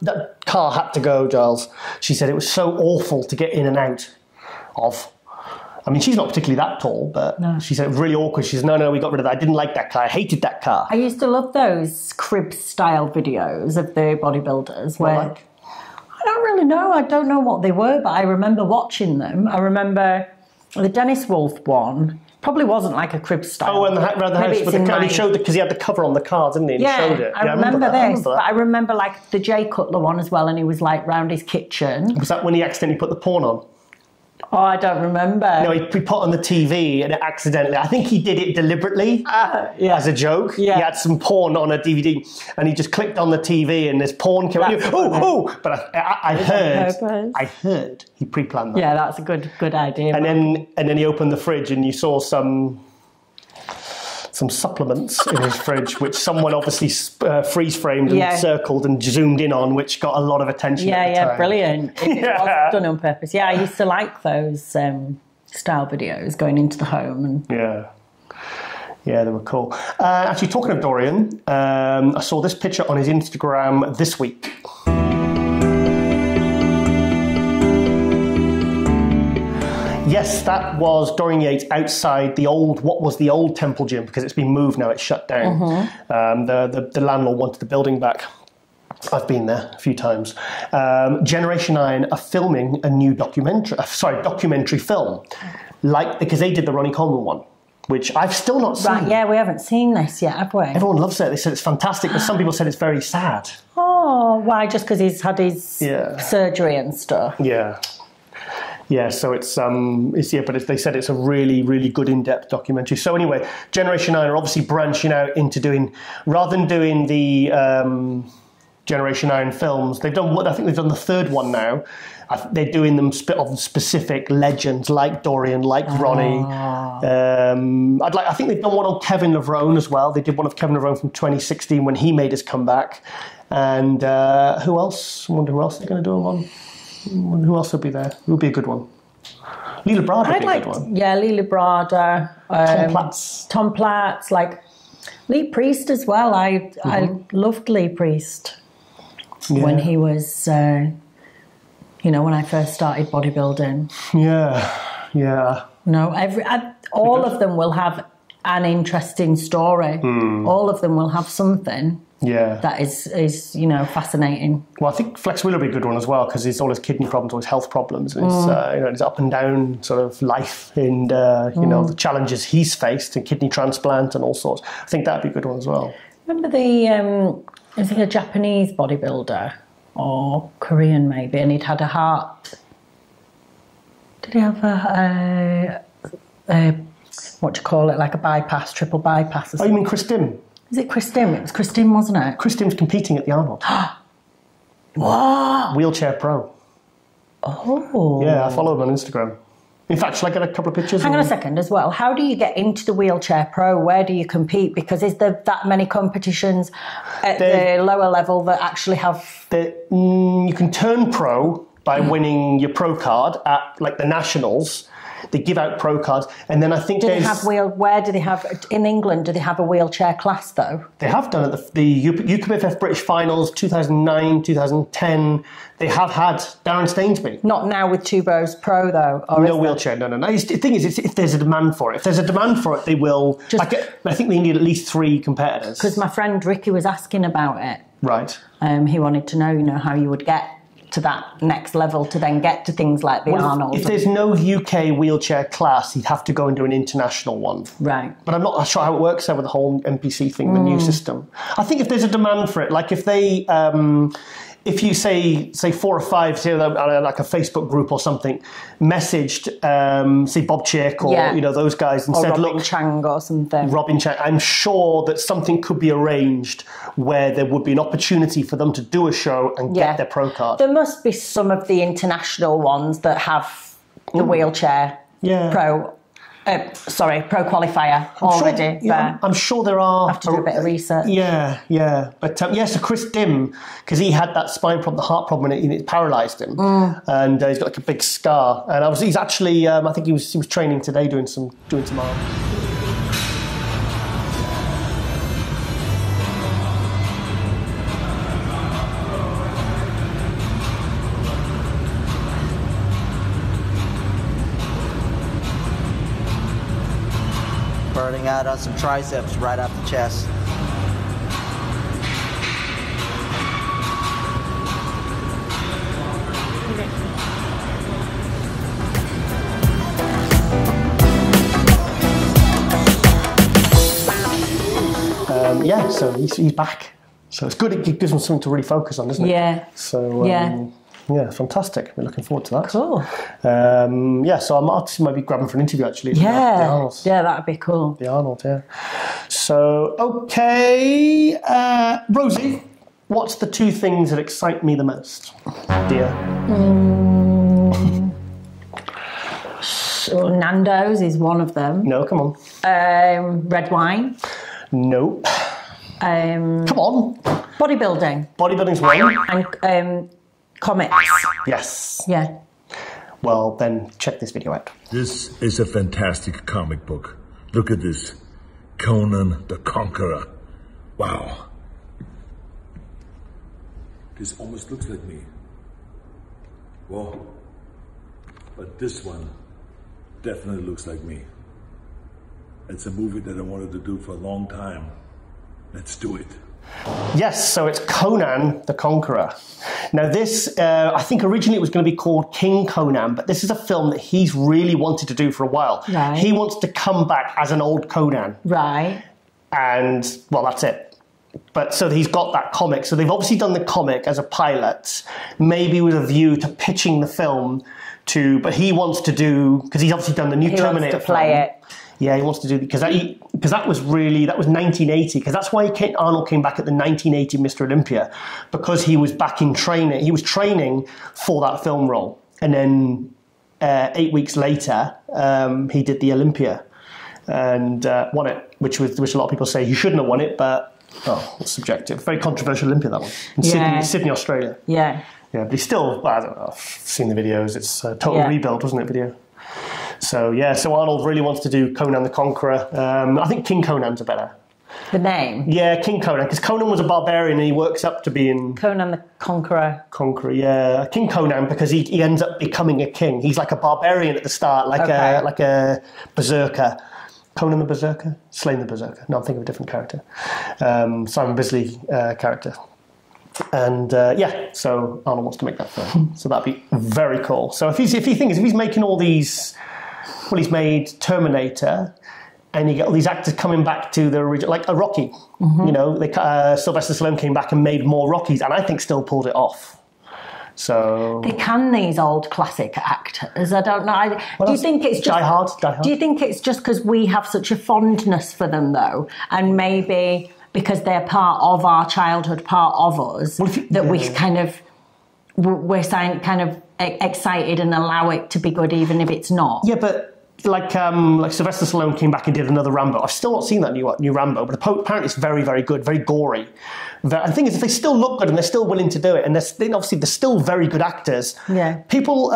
that car had to go, Giles. She said it was so awful to get in and out of. I mean, she's not particularly that tall, but she said it was really awkward. She said, no, we got rid of that. I didn't like that car. I hated that car. I used to love those crib-style videos of the bodybuilders where... I don't really know. I don't know what they were, but I remember watching them. I remember the Dennis Wolf one. Probably wasn't like a crib style. Oh, and around the house with the car. He showed it because he had the cover on the car, didn't he? And he showed it. I remember this. But I remember like the Jay Cutler one as well, and he was like round his kitchen. Was that when he accidentally put the porn on? Oh, I don't remember. No, he put on the TV and it accidentally. I think he did it deliberately as a joke. Yeah. He had some porn on a DVD and he just clicked on the TV and this porn came out. But I heard he pre-planned that. Yeah, that's a good idea. And then he opened the fridge and you saw some supplements in his fridge, which someone obviously freeze framed and circled and zoomed in on, which got a lot of attention. At the time. Brilliant. It was done on purpose. Yeah, I used to like those style videos going into the home. And yeah, they were cool. Actually, talking of Dorian, I saw this picture on his Instagram this week. Yes, that was Dorian Yates outside what was the old Temple Gym, because it's been moved now, it's shut down. The landlord wanted the building back. I've been there a few times. Generation 9 are filming a new documentary film, because they did the Ronnie Coleman one, which I've still not seen. Right, yeah, we haven't seen this yet, have we? Everyone loves it. They said it's fantastic, but some people said it's very sad. Oh, why? Just because he's had his surgery and stuff? Yeah. Yeah, so they said it's a really, really good in-depth documentary. So anyway, Generation 9 are obviously branching out into rather than doing the Generation 9 films, I think they've done the third one now. They're doing them of specific legends like Dorian, like Ronnie. I think they've done one on Kevin Levrone as well. They did one of Kevin Levrone from 2016 when he made his comeback. And who else? I wonder who else they're going to do them on. Who else would be there? Who would be a good one? Leela Brada would be a good one. Yeah, Leela Brada. Tom Platz, like Lee Priest as well. I loved Lee Priest when he was, when I first started bodybuilding. Yeah. No, all of them will have an interesting story. All of them will have something. Yeah, that is fascinating. Well, I think Flex Wheeler will be a good one as well, because he's all his kidney problems, all his health problems, and his up and down sort of life, and the challenges he's faced, and kidney transplant and all sorts. I think that'd be a good one as well. Remember is he a Japanese bodybuilder or Korean maybe, and he'd had a heart? Did he have a what do you call it, like a bypass, triple bypass? Or you mean Chris Dim? Is it Chris Dim? It was Chris Dim, wasn't it? Chris Dim's competing at the Arnold. What? Wheelchair pro. Oh. Yeah, I follow him on Instagram. In fact, shall I get a couple of pictures? Hang on a second as well. How do you get into the Wheelchair Pro? Where do you compete? Because is there that many competitions at the lower level that actually have... You can turn pro by winning your pro card at the Nationals. They give out pro cards, and then I think where do they have in England? Do they have a wheelchair class though? They have done at the UKBFF British Finals 2009, 2010. They have had Darren Stainsby. Not now with Two Bros Pro though. Or no wheelchair. No. The thing is, if there's a demand for it, they will. I think they need at least 3 competitors. Because my friend Ricky was asking about it. Right. He wanted to know, how you would get to that next level to then get to things like the Arnold. If there's no UK wheelchair class, you'd have to go and do an international one. Right. But I'm not sure how it works there with the whole NPC thing, the new system. I think if there's a demand for it, like if they... if you say 4 or 5, say like a Facebook group or something, messaged say Bob Chick or those guys and said, Robin Chang or something. Robin Chang, I'm sure that something could be arranged where there would be an opportunity for them to do a show and get their pro card. There must be some of the international ones that have the wheelchair pro. pro qualifier already. Sure, I'm sure there are. I have to do a bit of research. Yeah. But so Chris Dim, because he had that spine problem, the heart problem, and it paralysed him, and he's got like a big scar. And he's actually, I think he was training today, doing some arms. Burning out on some triceps right off the chest. So he's back. So it's good. It gives him something to really focus on, doesn't it? Yeah. So yeah, fantastic. We're looking forward to that. Cool. So I might be grabbing for an interview actually. Yeah, that'd be cool. The Arnold, yeah. So, okay, Rosie, what's the 2 things that excite me the most, dear? So Nando's is one of them. No, come on. Red wine. No. Come on. Bodybuilding. Bodybuilding's one. And comics. Yes. Yeah. Well, then check this video out. This is a fantastic comic book. Look at this. Conan the Conqueror. Wow. This almost looks like me. Well, but this one definitely looks like me. It's a movie that I wanted to do for a long time. Let's do it. Yes, so it's Conan the Conqueror. Now this, I think originally it was going to be called King Conan, but this is a film that he's really wanted to do for a while. Right. He wants to come back as an old Conan. Right. And, well, that's it. But so he's got that comic. So they've obviously done the comic as a pilot, maybe with a view to pitching the film to, but he wants to do, because he's obviously done the new Terminator film. He wants to play it. Yeah, he wants to do, because that was 1980, because that's why Arnold came back at the 1980 Mr. Olympia, because he was back in training. He was training for that film role. And then 8 weeks later, he did the Olympia and won it, which a lot of people say he shouldn't have won it, but it's subjective. Very controversial Olympia, that one. In Sydney, Australia. Yeah. Yeah, but he's still, I don't know, I've seen the videos. It's a total rebuild, wasn't it, video? So, so Arnold really wants to do Conan the Conqueror. I think King Conan's a better. The name? Yeah, King Conan, because Conan was a barbarian and he works up to being... Conan the Conqueror. Yeah. King Conan, because he ends up becoming a king. He's like a barbarian at the start, like a berserker. Conan the Berserker? Slain the Berserker. No, I'm thinking of a different character. Simon Bisley character. And so Arnold wants to make that film. So that'd be very cool. So if he's making all these... Well, he's made Terminator, and you get all these actors coming back to the original, like a Rocky. Mm-hmm. You know, Sylvester Stallone came back and made more Rockies, and I think still pulled it off. So they can, these old classic actors. I don't know. Do you think it's just Die Hard? Do you think it's just because we have such a fondness for them, though, and maybe because they're part of our childhood, part of us, we kind of excited and allow it to be good, even if it's not. Yeah, but. Like Sylvester Stallone came back and did another Rambo. I've still not seen that new Rambo, but apparently it's very, very good, very gory. The thing is, if they still look good and they're still willing to do it, and they're still very good actors. Yeah. People...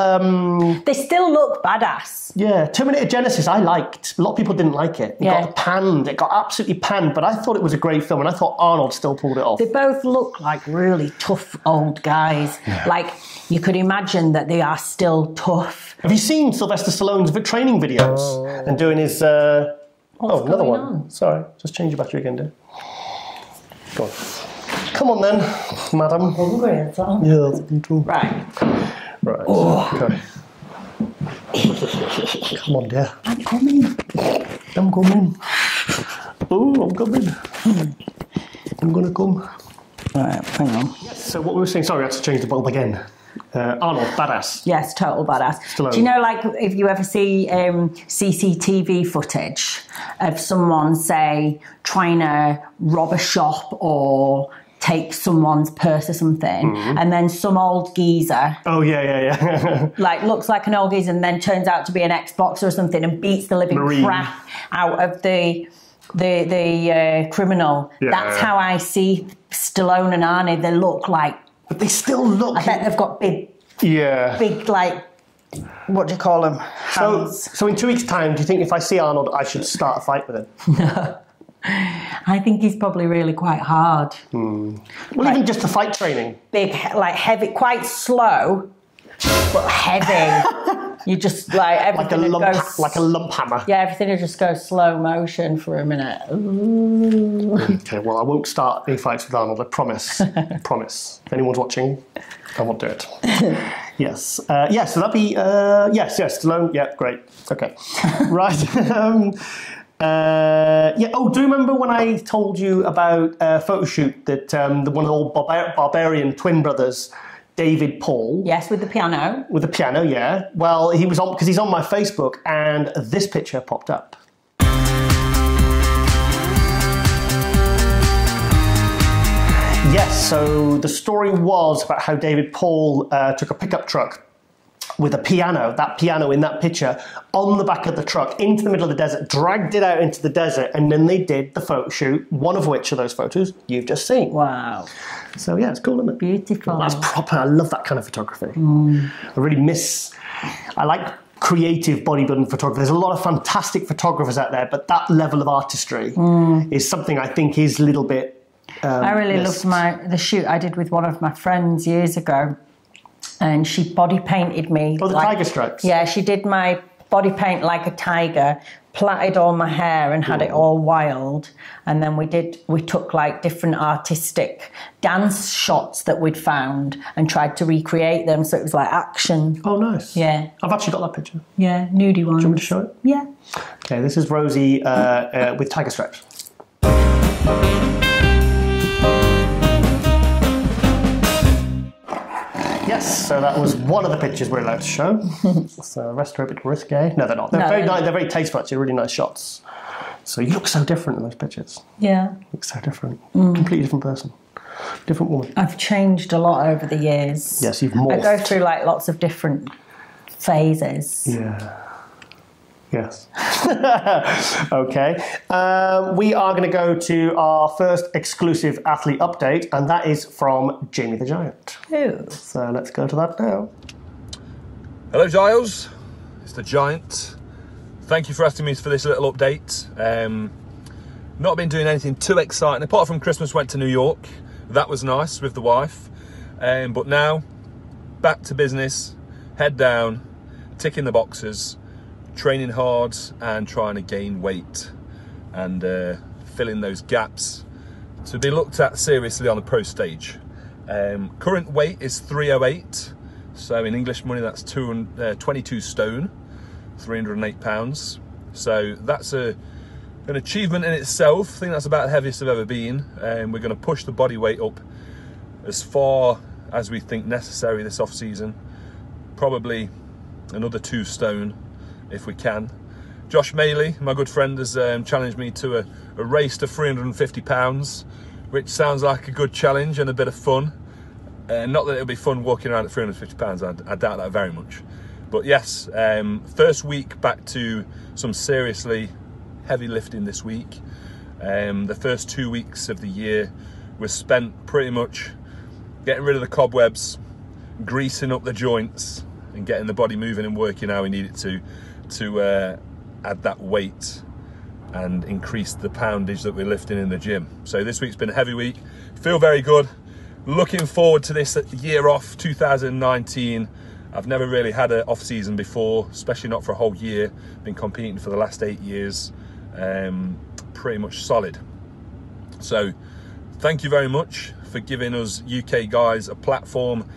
they still look badass. Yeah. Terminator Genesis, I liked. A lot of people didn't like it. It got panned. It got absolutely panned, but I thought it was a great film, and I thought Arnold still pulled it off. They both look like really tough old guys. Yeah. Like, you could imagine that they are still tough. Have you seen Sylvester Stallone's training videos and doing his... another one. On? Sorry, just change your battery again, dear. Go on. Come on then, madam. Hungry, that's all. Yeah, that's control. Right. Oh. Okay. Come on, dear. I'm coming. I'm coming. Oh, I'm coming. I'm going to come. Right, hang on. Yes, so what we were saying, sorry, I had to change the bulb again. Arnold, badass. Yes, total badass. Stallone. Do you know, like, if you ever see CCTV footage of someone, say, trying to rob a shop or take someone's purse or something, and then some old geezer. Oh yeah. Like looks like an old geezer, and then turns out to be an ex-boxer or something, and beats the living crap out of the criminal. Yeah. That's how I see Stallone and Arnie. They look like, but they still look. I bet they've got big like, what do you call them? Hands. So in 2 weeks' time, do you think if I see Arnold, I should start a fight with him? No. I think he's probably really quite hard. Well, like, even just the fight training. Big, like heavy, quite slow, but heavy. You just like everything like a lump hammer. Yeah, everything will just go slow motion for a minute. Ooh. Okay, well, I won't start any fights with Arnold. I promise. Promise. If anyone's watching, I won't do it. Yes. So that'd be yes. Stallone. Yeah, great. Okay. Right. Oh, do you remember when I told you about a photo shoot that one of the old barbarian twin brothers, David Paul? Yes, with the piano. With the piano, yeah. Well, he was on, because he's on my Facebook, and this picture popped up. Yes, so the story was about how David Paul took a pickup truck with a piano, that piano in that picture, on the back of the truck into the middle of the desert, dragged it out into the desert, and then they did the photo shoot, one of which of those photos you've just seen. Wow. So yeah, it's cool, isn't it? Beautiful. That's proper. I love that kind of photography. I like creative bodybuilding photography. There's a lot of fantastic photographers out there, but that level of artistry is something I think is a little bit I really loved the shoot I did with one of my friends years ago. And she body painted me. Oh, the tiger stripes. Yeah, she did my body paint like a tiger, plaited all my hair and had it all wild. And then we took like different artistic dance shots that we'd found and tried to recreate them. So it was like action. Oh, nice. Yeah. I've actually got that picture. Yeah, nudie ones. Do you want me to show it? Yeah. Okay, this is Rosie with tiger stripes. Yes, so that was one of the pictures we're allowed to show. So the rest are a bit risque. No, they're not. They're very nice. They're very tasteful, actually. Really nice shots. So you look so different in those pictures. Yeah. You look so different. Completely different person. Different woman. I've changed a lot over the years. Yes, you've morphed. I go through like lots of different phases. Yeah. Yes. Okay. We are going to go to our first exclusive athlete update, and that is from Jamie the Giant. Ooh. So let's go to that now. Hello, Giles. It's the Giant. Thank you for asking me for this little update. Not been doing anything too exciting, apart from Christmas went to New York. That was nice with the wife. But now, back to business, head down, ticking the boxes, training hard and trying to gain weight and fill in those gaps to be looked at seriously on the pro stage. Current weight is 308, so in English money that's 22 stone, 308 pounds. So that's an achievement in itself. I think that's about the heaviest I've ever been. We're going to push the body weight up as far as we think necessary this off season, probably another 2 stone if we can. Josh Maley, my good friend, has challenged me to a race to 350 pounds, which sounds like a good challenge and a bit of fun. Not that it'll be fun walking around at 350 pounds, I doubt that very much. But yes, first week back to some seriously heavy lifting this week. The first 2 weeks of the year was spent pretty much getting rid of the cobwebs, greasing up the joints and getting the body moving and working how we need it to add that weight and increase the poundage that we're lifting in the gym. So this week's been a heavy week. Feel very good. Looking forward to this year off, 2019. I've never really had an off season before, especially not for a whole year. Been competing for the last 8 years. Pretty much solid. So thank you very much for giving us UK guys a platform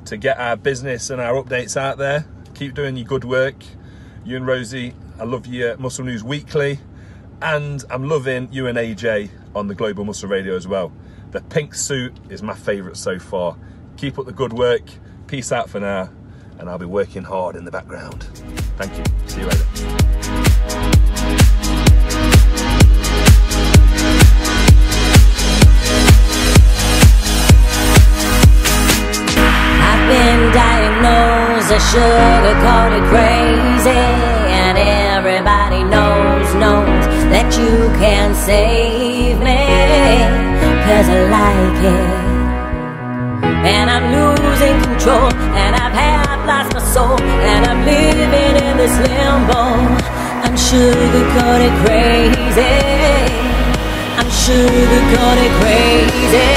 to get our business and our updates out there. Keep doing your good work. You and Rosie, I love your Muscle News Weekly, and I'm loving you and AJ on the Global Muscle Radio as well. The pink suit is my favourite so far. Keep up the good work. Peace out for now, and I'll be working hard in the background. Thank you. See you later. been diagnosed as sugar-coated crazy, and everybody knows that you can save me, 'cause I like it. And I'm losing control, and I've half lost my soul, and I'm living in this limbo. I'm sugar-coated crazy. I'm sugar-coated crazy.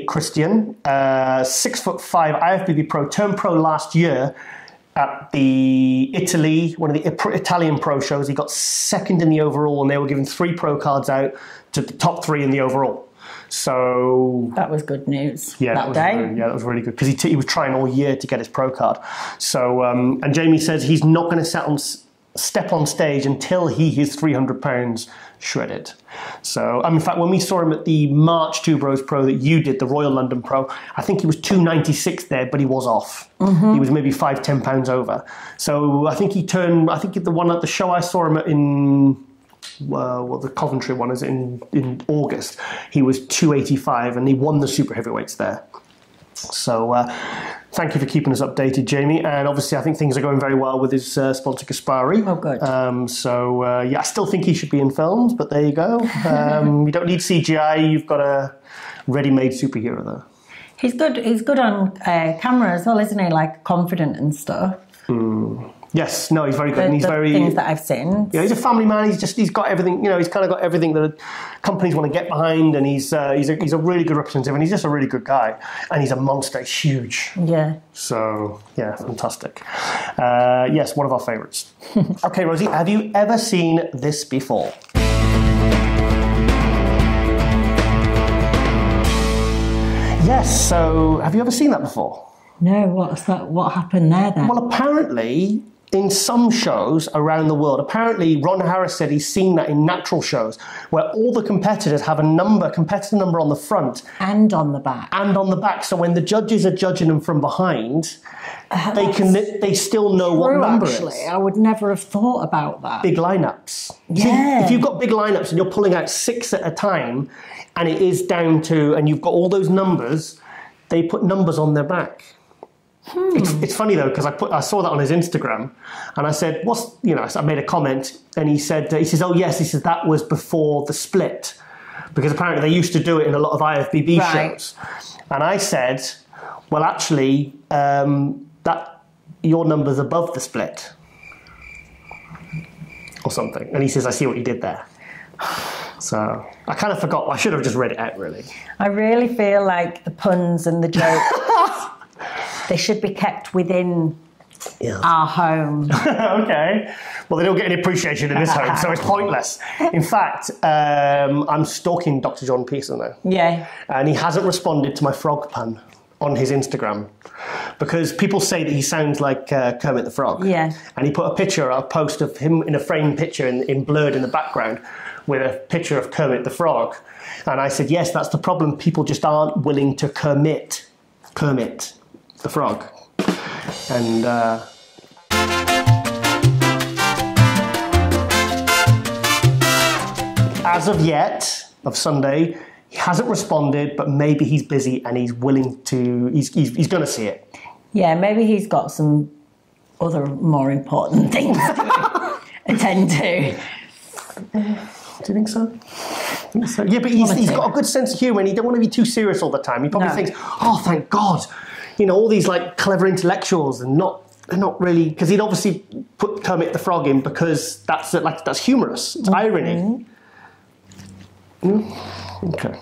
Christian, 6'5", IFBB pro, turned pro last year at the one of the Italian pro shows. He got second in the overall, and they were giving 3 pro cards out to the top 3 in the overall. So that was good news. Yeah, that day. That was really good, because he was trying all year to get his pro card. So and Jamie says he's not going to step on stage until he is 300 pounds shredded. So, in fact, when we saw him at the March 2 Bros Pro that you did, the Royal London Pro, I think he was 296 there, but he was off. He was maybe 5-10 pounds over. So I think the one at the show I saw him at in, the Coventry one is in August, he was 285, and he won the super heavyweights there. So thank you for keeping us updated, Jamie. And obviously I think things are going very well with his sponsor Gaspari. Oh, good. Yeah, I still think he should be in films, but there you go. You don't need CGI. You've got a ready-made superhero there. He's good on camera as well, isn't he? Like confident and stuff. Yes, no, he's very good. And he's very things that I've seen. Yeah, he's a family man. He's got everything. You know, he's kind of got everything that companies want to get behind, and he's a really good representative, and he's just a really good guy. And he's a monster. He's huge. Yeah. So yeah, fantastic. Yes, one of our favourites. Okay, Rosie, have you ever seen this before? Yes. So, have you ever seen that before? No. What's that? What happened there then? Well, apparently, in some shows around the world, apparently Ron Harris said he's seen that in natural shows where all the competitors have a competitor number on the front. And on the back. And on the back. So when the judges are judging them from behind, they still know what number it is. I would never have thought about that. Big lineups. Yeah. See, if you've got big lineups and you're pulling out 6 at a time, and it is down to, and you've got all those numbers, they put numbers on their back. It's funny though, because I saw that on his Instagram, and I said, I made a comment, and he says, oh yes, he says that was before the split, because apparently they used to do it in a lot of IFBB shows. And I said, well, actually, that your number's above the split, or something. And he says, I see what you did there. So I kind of forgot. I should have just read it out, really. I really feel like the puns and the jokes, they should be kept within our home. Okay. Well, they don't get any appreciation in this home, so it's pointless. In fact, I'm stalking Dr. John Pearson now. Yeah. And he hasn't responded to my frog pun on his Instagram, because people say that he sounds like Kermit the Frog. Yeah. And he put a post of him in a framed picture in blurred in the background with a picture of Kermit the Frog. And I said, yes, that's the problem. People just aren't willing to Kermit the Frog. And as of yet, of Sunday, he hasn't responded, but maybe he's busy and he's willing to, he's going to see it. Yeah, maybe he's got some other more important things to attend to. Do you think so? I think so. Yeah, but he's got a good sense of humour, and he don't want to be too serious all the time. He probably thinks, oh, thank God. You know, all these like clever intellectuals, and they're not really, because he'd obviously put Kermit the Frog in because that's humorous. It's irony. Okay.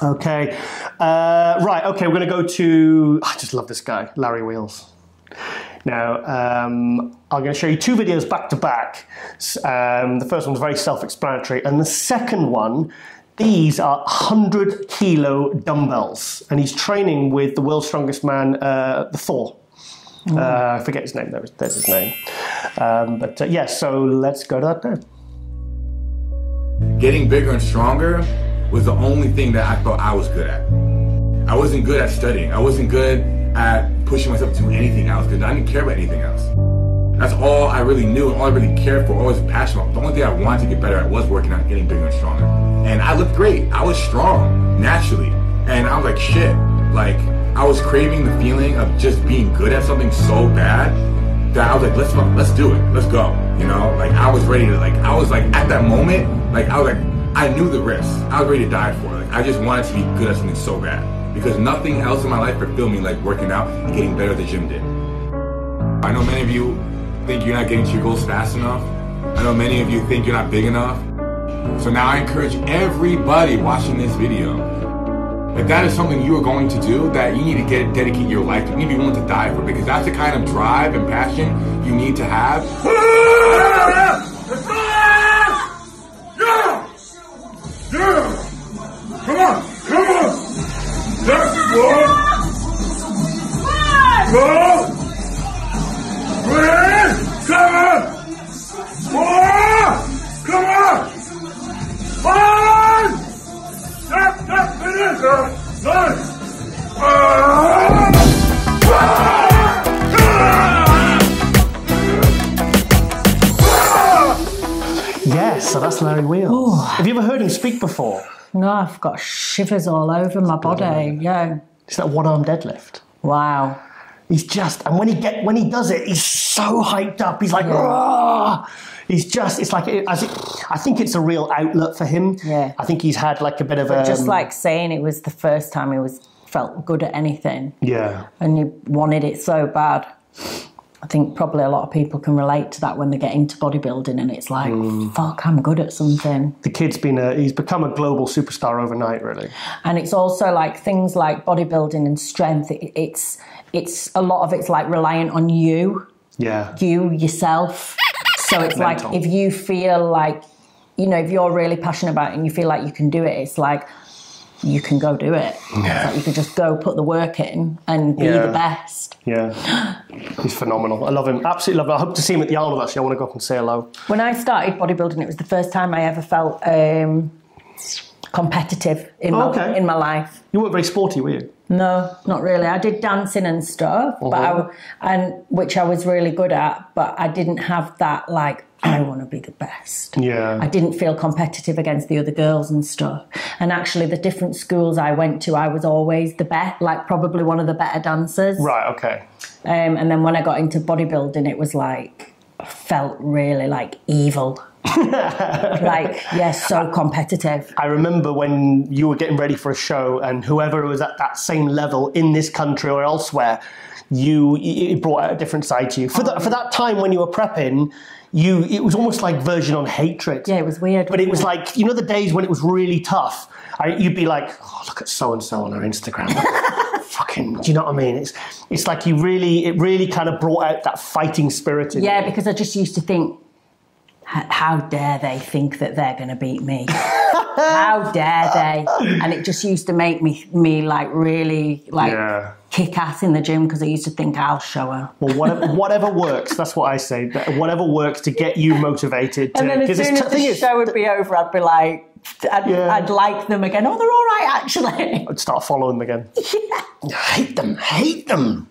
Okay. Right. Okay. We're going to go to. I just love this guy, Larry Wheels. Now, I'm going to show you 2 videos back to back. The first one's very self-explanatory, and the second one, These are 100-kilo dumbbells, and he's training with the world's strongest man, the Thor. I forget his name. There's his name. So let's go to that now. Getting bigger and stronger was the only thing that I thought I was good at. I wasn't good at studying. I wasn't good at pushing myself to do anything else because I didn't care about anything else. That's all I really knew and all I really cared for, all I was passionate about. The only thing I wanted to get better at was working out, getting bigger and stronger. And I looked great. I was strong, naturally. And I was like, shit. Like, I was craving the feeling of just being good at something so bad that I was like, let's do it. Let's go. You know, like I was ready to, like, I was like, at that moment, like, I was like, I knew the risks. I was ready to die for it. Like, I just wanted to be good at something so bad. Because nothing else in my life fulfilled me like working out and getting better at the gym did. I know many of you think you're not getting to your goals fast enough. I know many of you think you're not big enough. So now I encourage everybody watching this video, if that is something you are going to do, that you need to dedicate your life to, you need to be willing to die for, because that's the kind of drive and passion you need to have. Come on! That's it, boy! Go! Come on! Come on! Yes, so that's Larry Wheels. Ooh. Have you ever heard him speak before? No, I've got shivers all over my body. Yeah. It's that one-arm deadlift. Wow. He's just, and when he does it, he's so hyped up. He's like, yeah. He's just, it's like, I think it's a real outlet for him. Yeah. I think he's had like a bit of just like saying it was the first time he felt good at anything. Yeah. And he wanted it so bad. I think probably a lot of people can relate to that when they get into bodybuilding and it's like, fuck, I'm good at something. The kid's he's become a global superstar overnight, really. And it's also like things like bodybuilding and strength, it's a lot of it's like reliant on you. Yeah. You, yourself. So it's like if you feel like, you know, if you're really passionate about it and you feel like you can do it, it's like you can go do it. Yeah. Like you can just go put the work in and be the best. Yeah. He's phenomenal. I love him. Absolutely love him. I hope to see him at the Arnold, actually. I want to go up and say hello. When I started bodybuilding, it was the first time I ever felt competitive in my life. You weren't very sporty, were you? No, not really. I did dancing and stuff, but which I was really good at, but I didn't have that, like, I want to be the best. Yeah. I didn't feel competitive against the other girls and stuff. And actually, the different schools I went to, I was always the best, like probably one of the better dancers. Right, okay. And then when I got into bodybuilding, it was like, I felt really like evil. Like, so competitive. I remember when you were getting ready for a show and whoever was at that same level in this country or elsewhere, it brought out a different side to you. For that time when you were prepping, it was almost like version on hatred. Yeah, it was weird. But it was like, you know, the days when it was really tough, you'd be like, oh, look at so-and-so on her Instagram. Fucking, do you know what I mean? It's like it really kind of brought out that fighting spirit in you. Yeah, because I just used to think, how dare they think that they're going to beat me? How dare they? And it just used to make me like really like kick ass in the gym because I used to think I'll show her. Well, whatever works. That's what I say. Whatever works to get you motivated. And then as soon as the show would be over, I'd be like, I'd like them again. Oh, they're all right, actually. I'd start following them again. Yeah. Hate them.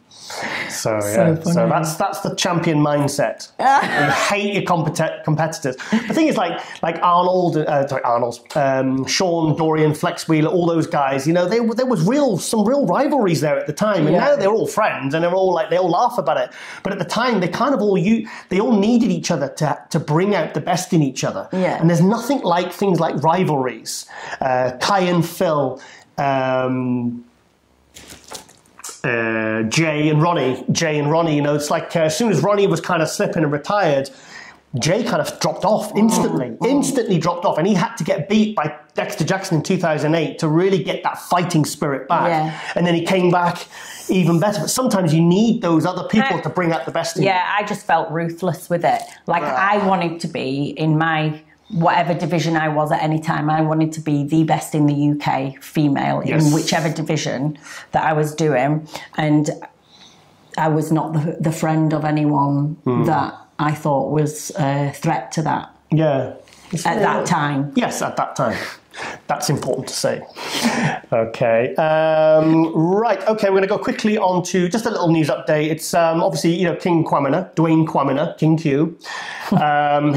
So that's the champion mindset. You hate your competitors. The thing is, like Arnold, Sean, Dorian, Flex Wheeler, all those guys. You know, there was some real rivalries there at the time, and now they're all friends and they all laugh about it. But at the time, they kind of all needed each other to bring out the best in each other. Yeah. And there's nothing like things like rivalries. Kai and Phil. Jay and Ronnie, you know, it's like as soon as Ronnie was kind of slipping and retired, Jay kind of dropped off instantly dropped off, and he had to get beat by Dexter Jackson in 2008 to really get that fighting spirit back. Yeah. And then he came back even better. But sometimes you need those other people to bring out the best in you. Yeah, I just felt ruthless with it. Like I wanted to be in my whatever division I was at any time, I wanted to be the best in the UK female in whichever division that I was doing. And I was not the friend of anyone that I thought was a threat to that. Yeah. At that time. Yes, at that time. That's important to say. Okay. Right. Okay, we're going to go quickly on to just a little news update. It's obviously, King Kwamina, Dwayne Kwamina, King Q.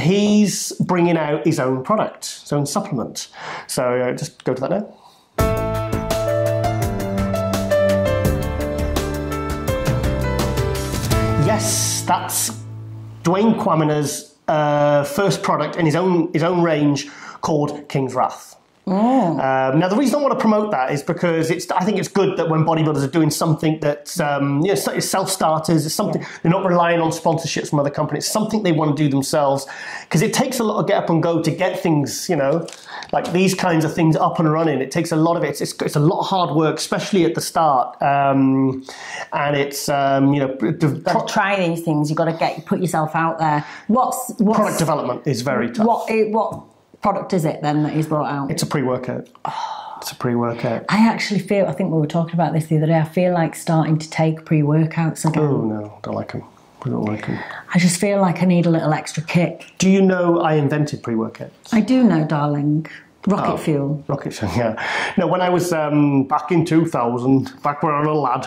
He's bringing out his own product, his own supplement. So just go to that now. Yes, that's Dwayne Kwamina's first product in his own range called King's Wrath. Now, the reason I want to promote that is because I think it's good that when bodybuilders are doing something that's it's self-starters, it's something they're not relying on sponsorships from other companies, it's something they want to do themselves, because it takes a lot of get up and go to get things, like these kinds of things up and running. It takes a lot of it. It's a lot of hard work, especially at the start. And it's try these things. You've got to put yourself out there. What's product development is very tough. What product is it then that he's brought out? It's a pre-workout. It's a pre-workout. I actually feel, I think we were talking about this the other day, I feel like starting to take pre-workouts again. Oh no, don't like them. I don't like them. I just feel like I need a little extra kick. Do you know I invented pre-workouts? I do know, darling. Rocket fuel. Rocket fuel, yeah. No, when I was back in 2000, back when I was a lad,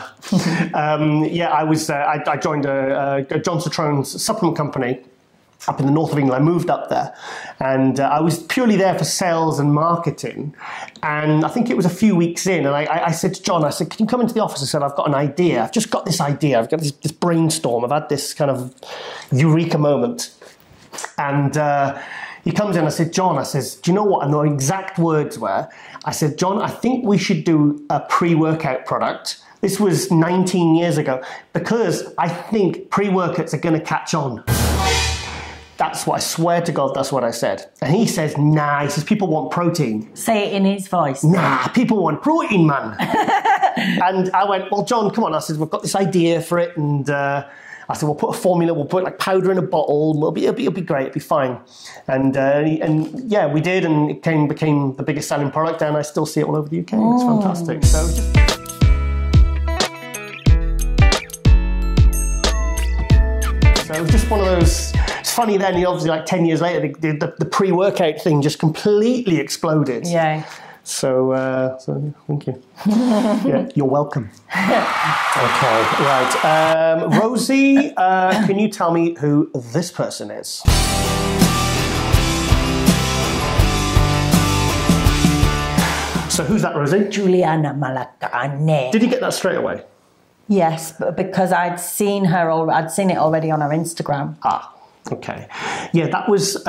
I joined a John Citroen's supplement company up in the north of England. I moved up there, and I was purely there for sales and marketing. And I think it was a few weeks in, and I said to John, can you come into the office? I said, I've got an idea. I've just got this idea. I've got this brainstorm. I've had this kind of eureka moment. And he comes in, I said, John, do you know what? And the exact words were, I said, John, I think we should do a pre-workout product. This was 19 years ago, because I think pre-workouts are going to catch on. That's what I swear to God, that's what I said. And he says, nah, he says, people want protein. Say it in his voice. Nah, people want protein, man. And I went, well, John, come on. I said, we've got this idea for it. And I said, we'll put a formula, we'll put like powder in a bottle. It'll be great, it'll be fine. And yeah, we did, and it became the biggest selling product, and I still see it all over the UK. It's fantastic. So it was just one of those. It's funny then, obviously like 10 years later, the pre-workout thing just completely exploded. Yeah. So thank you. Yeah, you're welcome. Okay, right. Rosie, can you tell me who this person is? So who's that, Rosie? Juliana Malacane. Did you get that straight away? Yes, but because I'd seen it already on her Instagram. Ah, okay. Yeah, that was because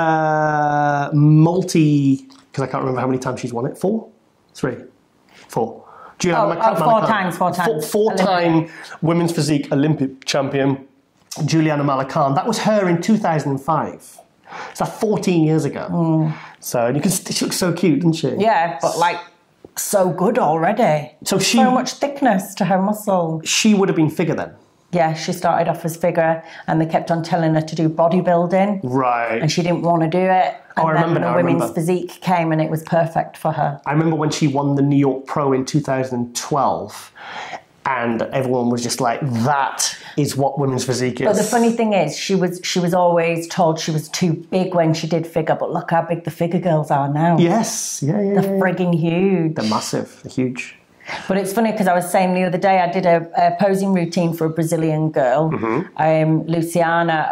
I can't remember how many times she's won it. 4? 3? 4. Juliana Four times. Four-time women's physique Olympic champion, Juliana Malacane. That was her in 2005. It's like 14 years ago. So she looks so cute, doesn't she? Yeah, but like so good already. So much thickness to her muscle. She would have been figure then. Yeah, she started off as figure, and they kept on telling her to do bodybuilding. Right. And she didn't want to do it. And I remember then the women's physique came, and it was perfect for her. I remember when she won the New York Pro in 2012, and everyone was just like, that is what women's physique is. But the funny thing is, she was always told she was too big when she did figure, but look how big the figure girls are now. Yes, yeah. They're frigging huge. They're massive, they're huge. But it's funny because I was saying the other day I did a posing routine for a Brazilian girl. Luciana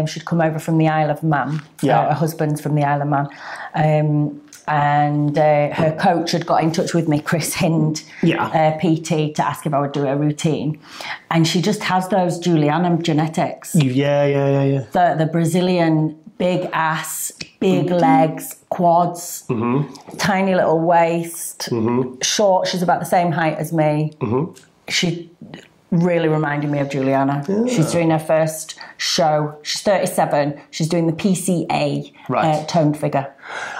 she'd come over from the Isle of Man. Yeah. Her husband's from the Isle of Man. And her coach had got in touch with me, Chris Hind, PT, to ask if I would do a routine. And she just has those Juliana genetics. Yeah. The Brazilian big ass, big legs, quads, tiny little waist, short. She's about the same height as me. She really reminded me of Juliana. Yeah. She's doing her first show. She's 37. She's doing the PCA toned figure.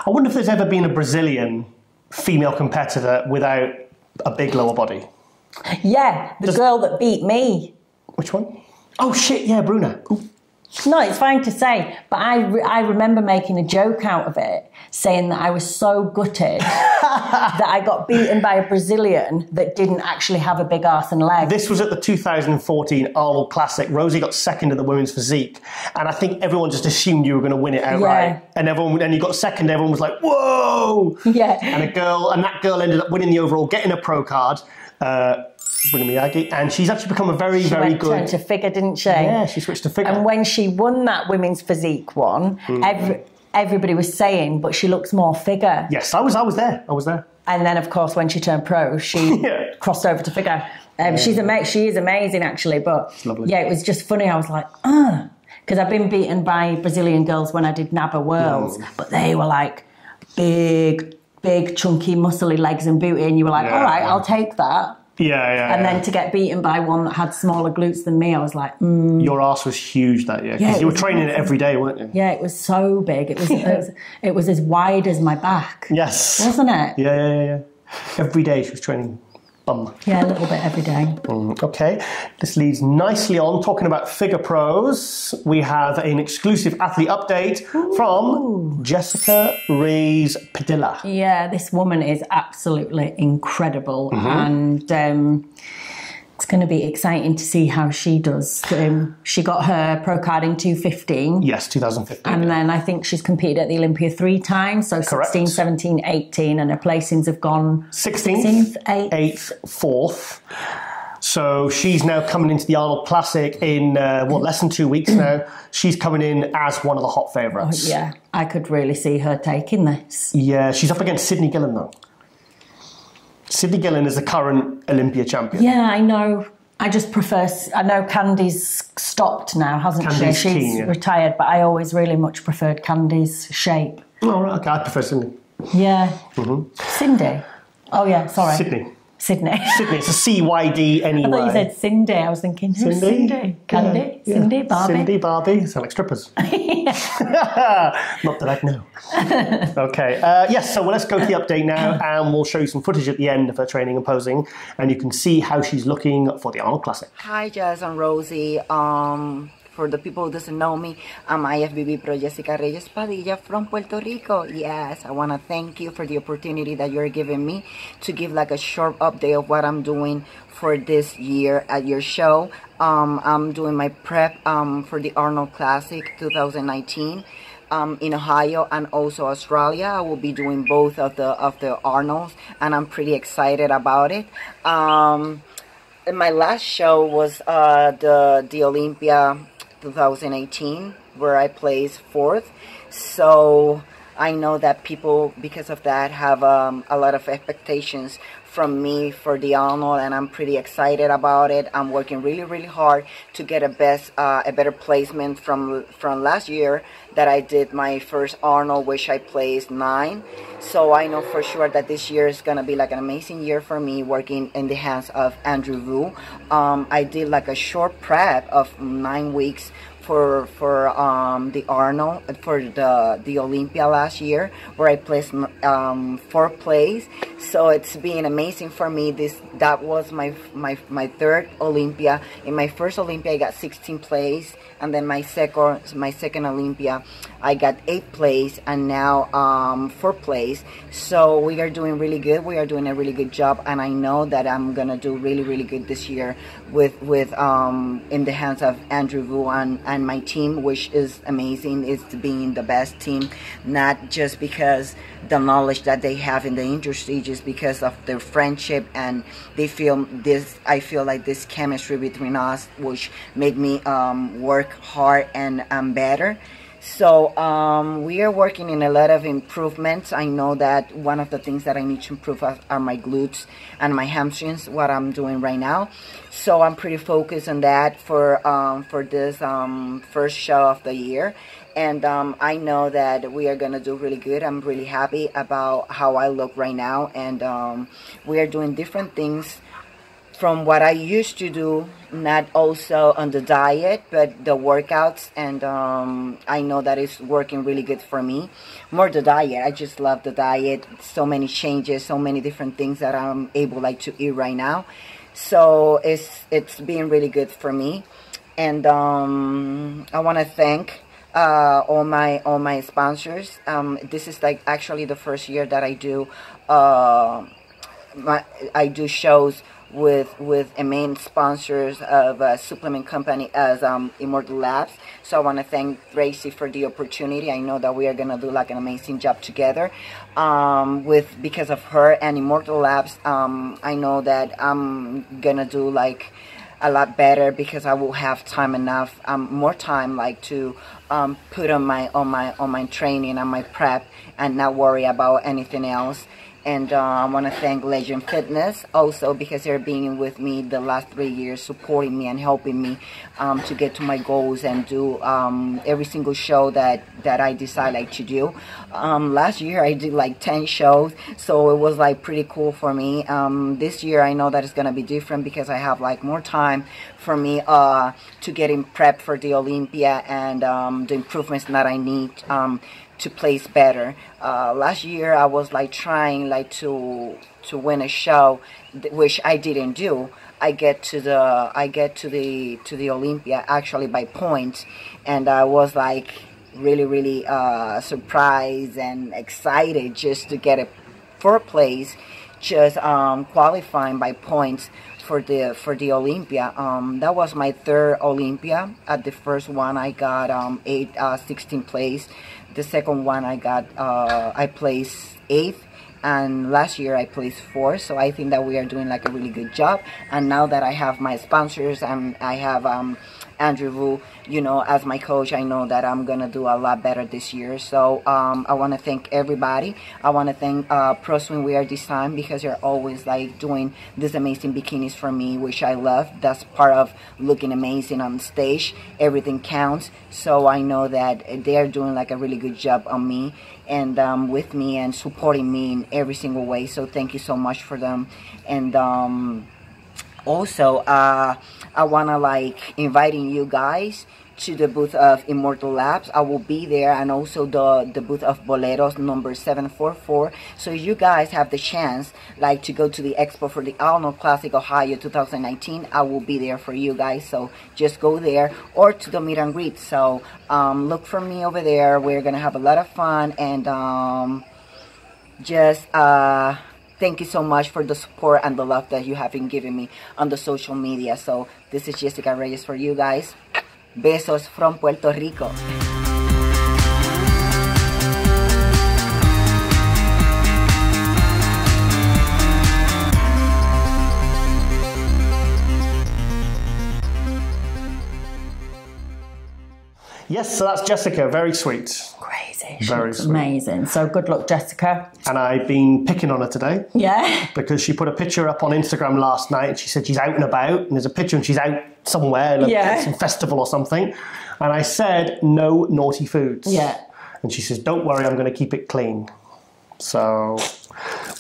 I wonder if there's ever been a Brazilian female competitor without a big lower body. Yeah, the girl that beat me. Which one? Oh shit, yeah, Bruna. Ooh. No, it's fine to say, but I remember making a joke out of it, saying that I was so gutted that I got beaten by a Brazilian that didn't actually have a big arse and leg. This was at the 2014 Arnold Classic. Rosie got second in the women's physique, and I think everyone just assumed you were going to win it outright. Yeah. And you got second. Everyone was like, "Whoa!" Yeah. And that girl ended up winning the overall, getting a pro card. Miyagi, and she's actually become a very good. She went to figure, didn't she? Yeah, she switched to figure. And when she won that women's physique one, everybody was saying, but she looks more figure. Yes, I was there. And then, of course, when she turned pro, she crossed over to figure. She is amazing, actually. But yeah, it was just funny. I was like, because I've been beaten by Brazilian girls when I did NABBA Worlds, but they were like big, chunky, muscly legs and booty, and you were like, all right, I'll take that. Yeah. And then to get beaten by one that had smaller glutes than me, I was like, Your arse was huge that year. Yeah, you were training it every day, weren't you? Yeah, it was so big. It was as wide as my back. Yes. Wasn't it? Yeah. Every day she was training bum. Yeah, a little bit every day. Okay. This leads nicely on. Talking about figure pros, we have an exclusive athlete update from Jessica Reyes Padilla. Yeah, this woman is absolutely incredible. And it's going to be exciting to see how she does. She got her pro card in 2015. Yes, 2015. And then I think she's competed at the Olympia 3 times. So correct. 16, 17, 18. And her placings have gone 16th, 8th, 4th. So she's now coming into the Arnold Classic in, less than 2 weeks now. She's coming in as one of the hot favourites. Oh, yeah, I could really see her taking this. Yeah, she's up against Sydney Gillen, though. Sydney Gillen is the current Olympia champion. Yeah, I know. I just prefer... I know Candy's stopped now, hasn't she? She's retired, but I always really much preferred Candy's shape. Oh, right, okay. I prefer Sydney. Yeah. Cindy? Oh, yeah, sorry. Sydney. Sydney. It's a CYD anyway. I thought you said Cindy. I was thinking, who's Cindy? Candy? Yeah. Cindy? Barbie? Cindy, Barbie. Sound like strippers. Not that I'd know. Okay. Yes, so let's go to the update now, and we'll show you some footage at the end of her training and posing, and you can see how she's looking for the Arnold Classic. Hi, Giles and Rosie. For the people who doesn't know me, I'm IFBB Pro Jessica Reyes Padilla from Puerto Rico. Yes, I want to thank you for the opportunity that you're giving me to give like a short update of what I'm doing for this year at your show. I'm doing my prep for the Arnold Classic 2019 in Ohio and also Australia. I will be doing both of the Arnolds, and I'm pretty excited about it. My last show was the Olympia 2018, where I placed 4th. So I know that people, because of that, have a lot of expectations from me for the Arnold, and I'm pretty excited about it. I'm working really hard to get a better placement from last year that I did my first Arnold, which I placed 9. So I know for sure that this year is gonna be like an amazing year for me, working in the hands of Andrew Vu. I did like a short prep of 9 weeks for the Arnold, for the Olympia last year, where I placed 4th place. So it's been amazing for me. That was my 3rd Olympia. In my first Olympia, I got 16th place, and then my second Olympia, I got 8th place, and now 4th place. So we are doing really good. We are doing a really good job, and I know that I'm gonna do really good this year with in the hands of Andrew Vu and my team, which is amazing. It's being the best team, not just because the knowledge that they have in the industry, just because of their friendship, and they feel this. I feel like this chemistry between us, which made me work hard and better. So we are working in a lot of improvements. I know that one of the things that I need to improve are my glutes and my hamstrings, what I'm doing right now. So I'm pretty focused on that for this first show of the year. And I know that we are going to do really good. I'm really happy about how I look right now. And we are doing different things from what I used to do, not also on the diet, but the workouts. And I know that it's working really good for me. More the diet. I just love the diet. So many changes, so many different things that I'm able to eat right now. So it's been really good for me. And I want to thank all my sponsors. This is like actually the first year that I do shows with a main sponsors of a supplement company as Immortal Labs. So I want to thank Reyes for the opportunity. I know that we are gonna do like an amazing job together because of her and Immortal Labs. I know that I'm gonna do like a lot better because I will have time enough, more time like to put on my training and my prep and not worry about anything else. And I want to thank Legend Fitness also because they're being with me the last 3 years, supporting me and helping me to get to my goals and do every single show that I decide like to do. Last year I did like 10 shows, so it was like pretty cool for me. This year I know that it's gonna be different because I have like more time for me to get in prep for the Olympia and the improvements that I need to place better. Last year I was like trying like to win a show, which I didn't do. I get to the Olympia actually by points, and I was like really surprised and excited just to get a 4th place, just qualifying by points for the Olympia. That was my 3rd Olympia. At the first one I got 16th place. The second one I placed 8th, and last year I placed 4th. So I think that we are doing like a really good job. And now that I have my sponsors and I have Andrew Vu, you know, as my coach, I know that I'm gonna do a lot better this year. So I want to thank everybody. I want to thank Pro Swim Wear Design because they're always like doing these amazing bikinis for me, which I love. That's part of looking amazing on stage. Everything counts. So I know that they're doing like a really good job on me and with me and supporting me in every single way. So thank you so much for them. And also, I want to like inviting you guys to the booth of Immortal Labs. I will be there, and also the booth of Boleros number 744. So you guys have the chance like to go to the expo for the Arnold Classic Ohio 2019. I will be there for you guys, so just go there, or to the meet and greet. So look for me over there. We're gonna have a lot of fun, and thank you so much for the support and the love that you have been giving me on the social media. So this is Jessica Reyes for you guys. Besos from Puerto Rico. Yes, so that's Jessica. Very sweet. Crazy. Very She's sweet. amazing. So good luck, Jessica. And I've been picking on her today. Yeah. Because she put a picture up on Instagram last night and she said she's out and about. And there's a picture and she's out somewhere, like some festival or something. And I said, no naughty foods. Yeah. And she says, don't worry, I'm going to keep it clean. So,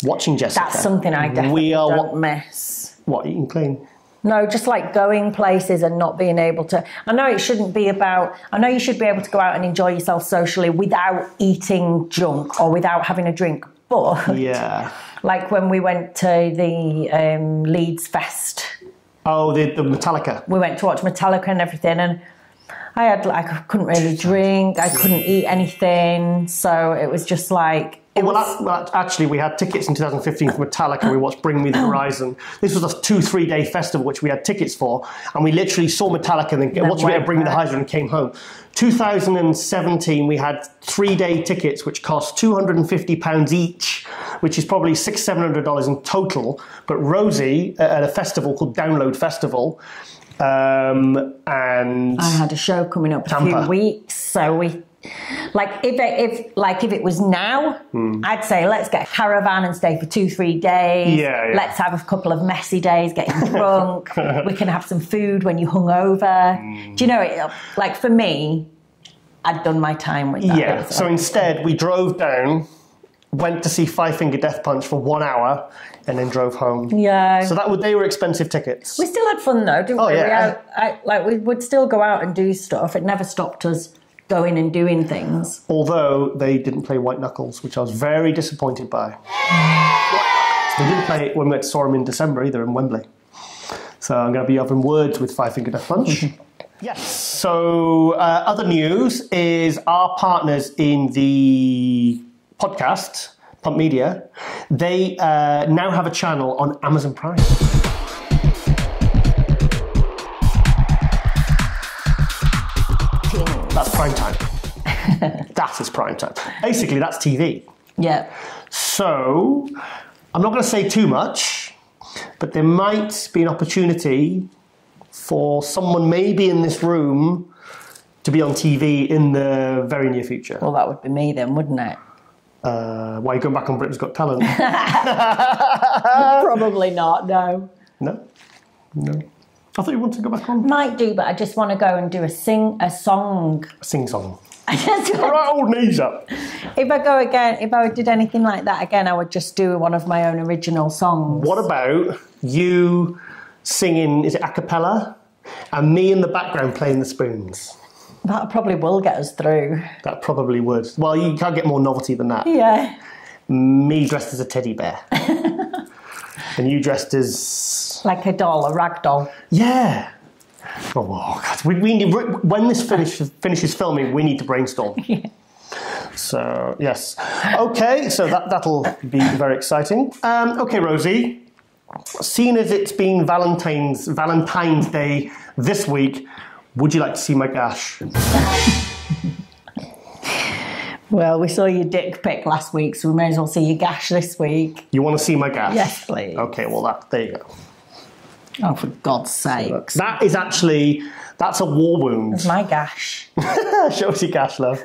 watching Jessica. That's something I definitely don't miss. What, eating clean? No, just like going places and not being able to. I know it shouldn't be about. I know you should be able to go out and enjoy yourself socially without eating junk or without having a drink. But yeah, like when we went to the Leeds Fest. Oh, the Metallica. We went to watch Metallica and everything, and I couldn't really drink. I couldn't eat anything, so it was just like. Actually, we had tickets in 2015 for Metallica. We watched Bring Me the Horizon. This was a 2-3 day festival, which we had tickets for. And we literally saw Metallica and then watched a bit of Bring Me the Horizon and came home. 2017, we had 3-day tickets, which cost £250 each, which is probably $600-700 in total. But Rosie, at a festival called Download Festival, and I had a show coming up in a few weeks, so we. Like if it was now, I'd say let's get a caravan and stay for 2-3 days. Yeah. Let's have a couple of messy days, getting drunk. We can have some food when you're hungover. Do you know, like for me, I'd done my time with that. Yeah. So instead, we drove down, went to see Five Finger Death Punch for 1 hour, and then drove home. Yeah. So they were expensive tickets. We still had fun though, didn't we? Yeah. We would still go out and do stuff. It never stopped us going and doing things. Although they didn't play White Knuckles, which I was very disappointed by. They didn't play it when we saw them in December either in Wembley. So I'm going to be having words with Five Finger Death Punch. Yes. So other news is our partners in the podcast, Pump Media, they now have a channel on Amazon Prime. That's prime time. That is prime time. Basically, that's TV. Yeah. So, I'm not going to say too much, but there might be an opportunity for someone maybe in this room to be on TV in the very near future. Well, that would be me then, wouldn't it? Why are you going back on Britain's Got Talent? Probably not, no. No? No. I thought you wanted to go back on. Might do, but I just want to go and do a song. A sing-song. All right, old knees up. If I go again, if I did anything like that again, I would just do one of my own original songs. What about you singing, is it a cappella? And me in the background playing the spoons? That probably will get us through. That probably would. Well, you can't get more novelty than that. Yeah. Me dressed as a teddy bear. And you dressed as... Like a doll, a rag doll. Yeah. Oh, God. We need, when this finishes filming, we need to brainstorm. Yeah. So, yes. Okay, so that'll be very exciting. Okay, Rosie. Seeing as it's been Valentine's Day this week, would you like to see my gash? Well, we saw your dick pic last week, so we may as well see your gash this week. You want to see my gash? Yes, please. Okay, well, there you go. Oh, for God's sake. So that's a war wound. It's my gash. Show us your gash, love.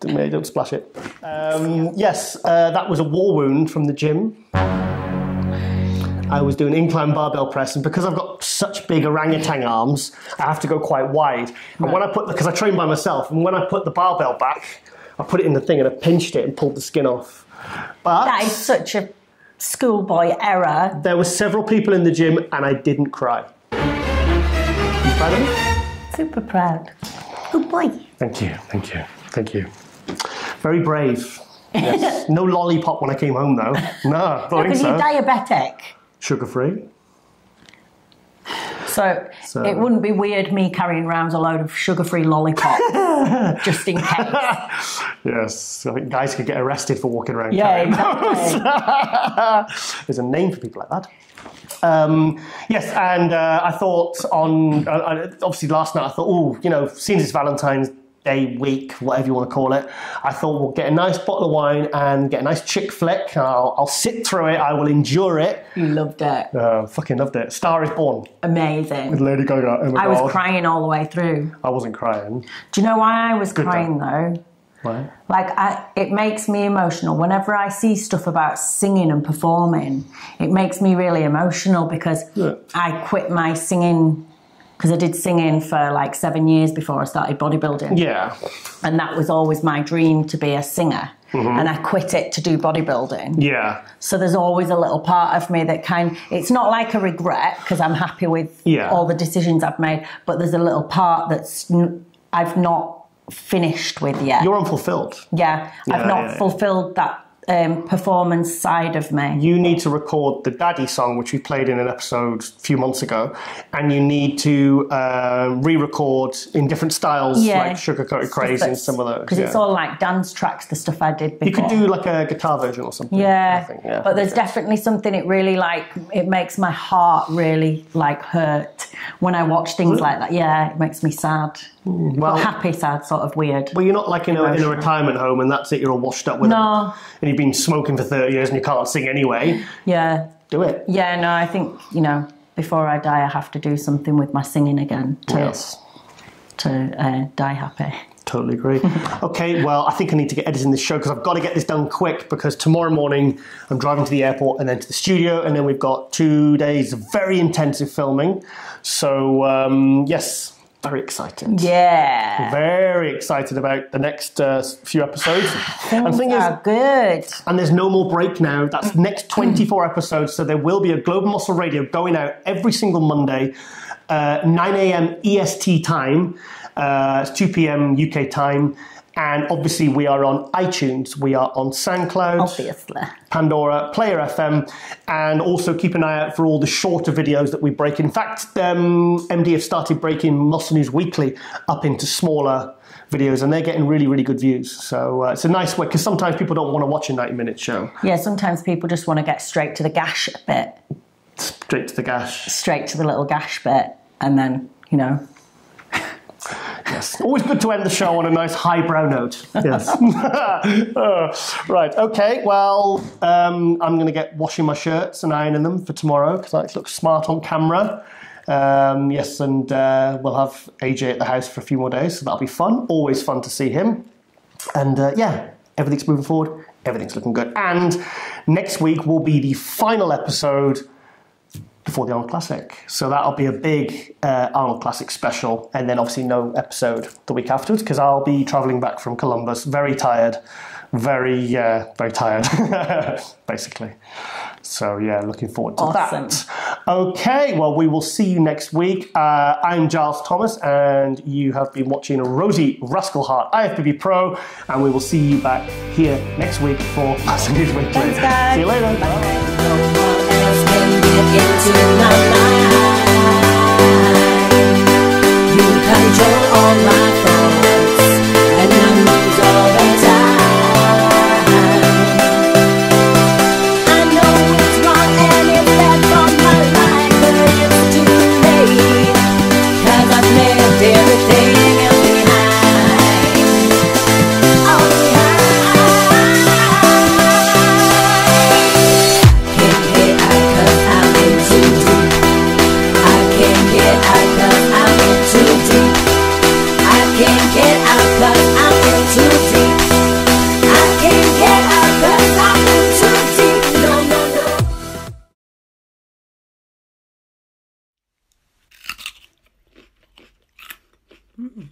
Don't splash it. Yes, that was a war wound from the gym. I was doing incline barbell press, and because I've got such big orangutan arms, I have to go quite wide. And when because I train by myself, and when I put the barbell back, I put it in the thing and I pinched it and pulled the skin off. But that is such a schoolboy error. There were several people in the gym, and I didn't cry. You proud of me? Super proud. Good boy. Thank you. Very brave. Yes. No lollipop when I came home, though. No, I don't think so. Because you're diabetic. Sugar-free. So it wouldn't be weird me carrying around a load of sugar-free lollipop just in case. Yes, I think guys could get arrested for walking around carrying those. There's a name for people like that. Yes, and I thought obviously last night I thought, seeing this Valentine's Day week, whatever you want to call it, I thought we'll get a nice bottle of wine and get a nice chick flick. I'll sit through it. I will endure it. You loved it. Fucking loved it. Star is Born. Amazing. With Lady Gaga. Oh my God. I was crying all the way through. I wasn't crying. Do you know why I was crying though? Why? It makes me emotional. Whenever I see stuff about singing and performing, it makes me really emotional because I quit my singing. Because I did singing for 7 years before I started bodybuilding. Yeah. And that was always my dream, to be a singer. Mm-hmm. And I quit it to do bodybuilding. Yeah. So there's always a little part of me that it's not like a regret, because I'm happy with all the decisions I've made, but there's a little part that's I've not finished with yet. You're unfulfilled. Yeah. I've not fulfilled that performance side of me. You need to record the Daddy song, which we played in an episode a few months ago, and you need to re-record in different styles, like Sugar Coated Crazy and some of those. Because it's all like dance tracks, the stuff I did before. You could do like a guitar version or something. Yeah, I think, but there's definitely something it really it makes my heart really hurt when I watch things like that. Yeah, it makes me sad. Well, happy, sad, sort of weird. Well, you're not in a retirement home and that's it, you're all washed up with it. And you've been smoking for 30 years and you can't sing anyway. Yeah. Do it. Yeah, no, I think, before I die, I have to do something with my singing again to die happy. Totally agree. Okay, well, I think I need to get editing this show because I've got to get this done quick because tomorrow morning I'm driving to the airport and then to the studio, and then we've got 2 days of very intensive filming. So, yes, very excited. Yeah. Very excited about the next few episodes. Things are good. And there's no more break now. That's next 24 episodes. So there will be a Global Muscle Radio going out every single Monday, 9 a.m. EST time. It's 2 p.m. UK time. And obviously we are on iTunes, we are on SoundCloud, obviously, Pandora, Player FM, and also keep an eye out for all the shorter videos that we break. In fact, MD have started breaking Muscle News Weekly up into smaller videos, and they're getting really, really good views. So it's a nice way, because sometimes people don't want to watch a 90-minute show. Yeah, sometimes people just want to get straight to the gash bit. Straight to the gash. Straight to the little gash bit, and then, you know. Yes. Always good to end the show on a nice highbrow note. Yes. Right, okay, well, I'm going to get washing my shirts and ironing them for tomorrow, because I look smart on camera. Yes, and we'll have AJ at the house for a few more days, so that'll be fun. Always fun to see him. And yeah, everything's moving forward. Everything's looking good. And next week will be the final episode before the Arnold Classic. So that'll be a big Arnold Classic special, and then obviously no episode the week afterwards, because I'll be travelling back from Columbus, very tired. Very tired, basically. So yeah, looking forward to that. Okay, well, we will see you next week. I'm Giles Thomas, and you have been watching Rosie, Rascal Heart, IFBB Pro, and we will see you back here next week for Muscle News Weekly. Thanks, guys. See you later. You control all my thoughts, and I lose all the time. I know it's wrong and it's bad for my life, but it's too late, 'cause I've left everything else behind. Oh, can't get out 'cause I'm in too deep. I can't get out 'cause I'm in too deep. I can't get out 'cause I'm in too deep. I can't get out 'cause I'm in too deep. No, no, no. Mm.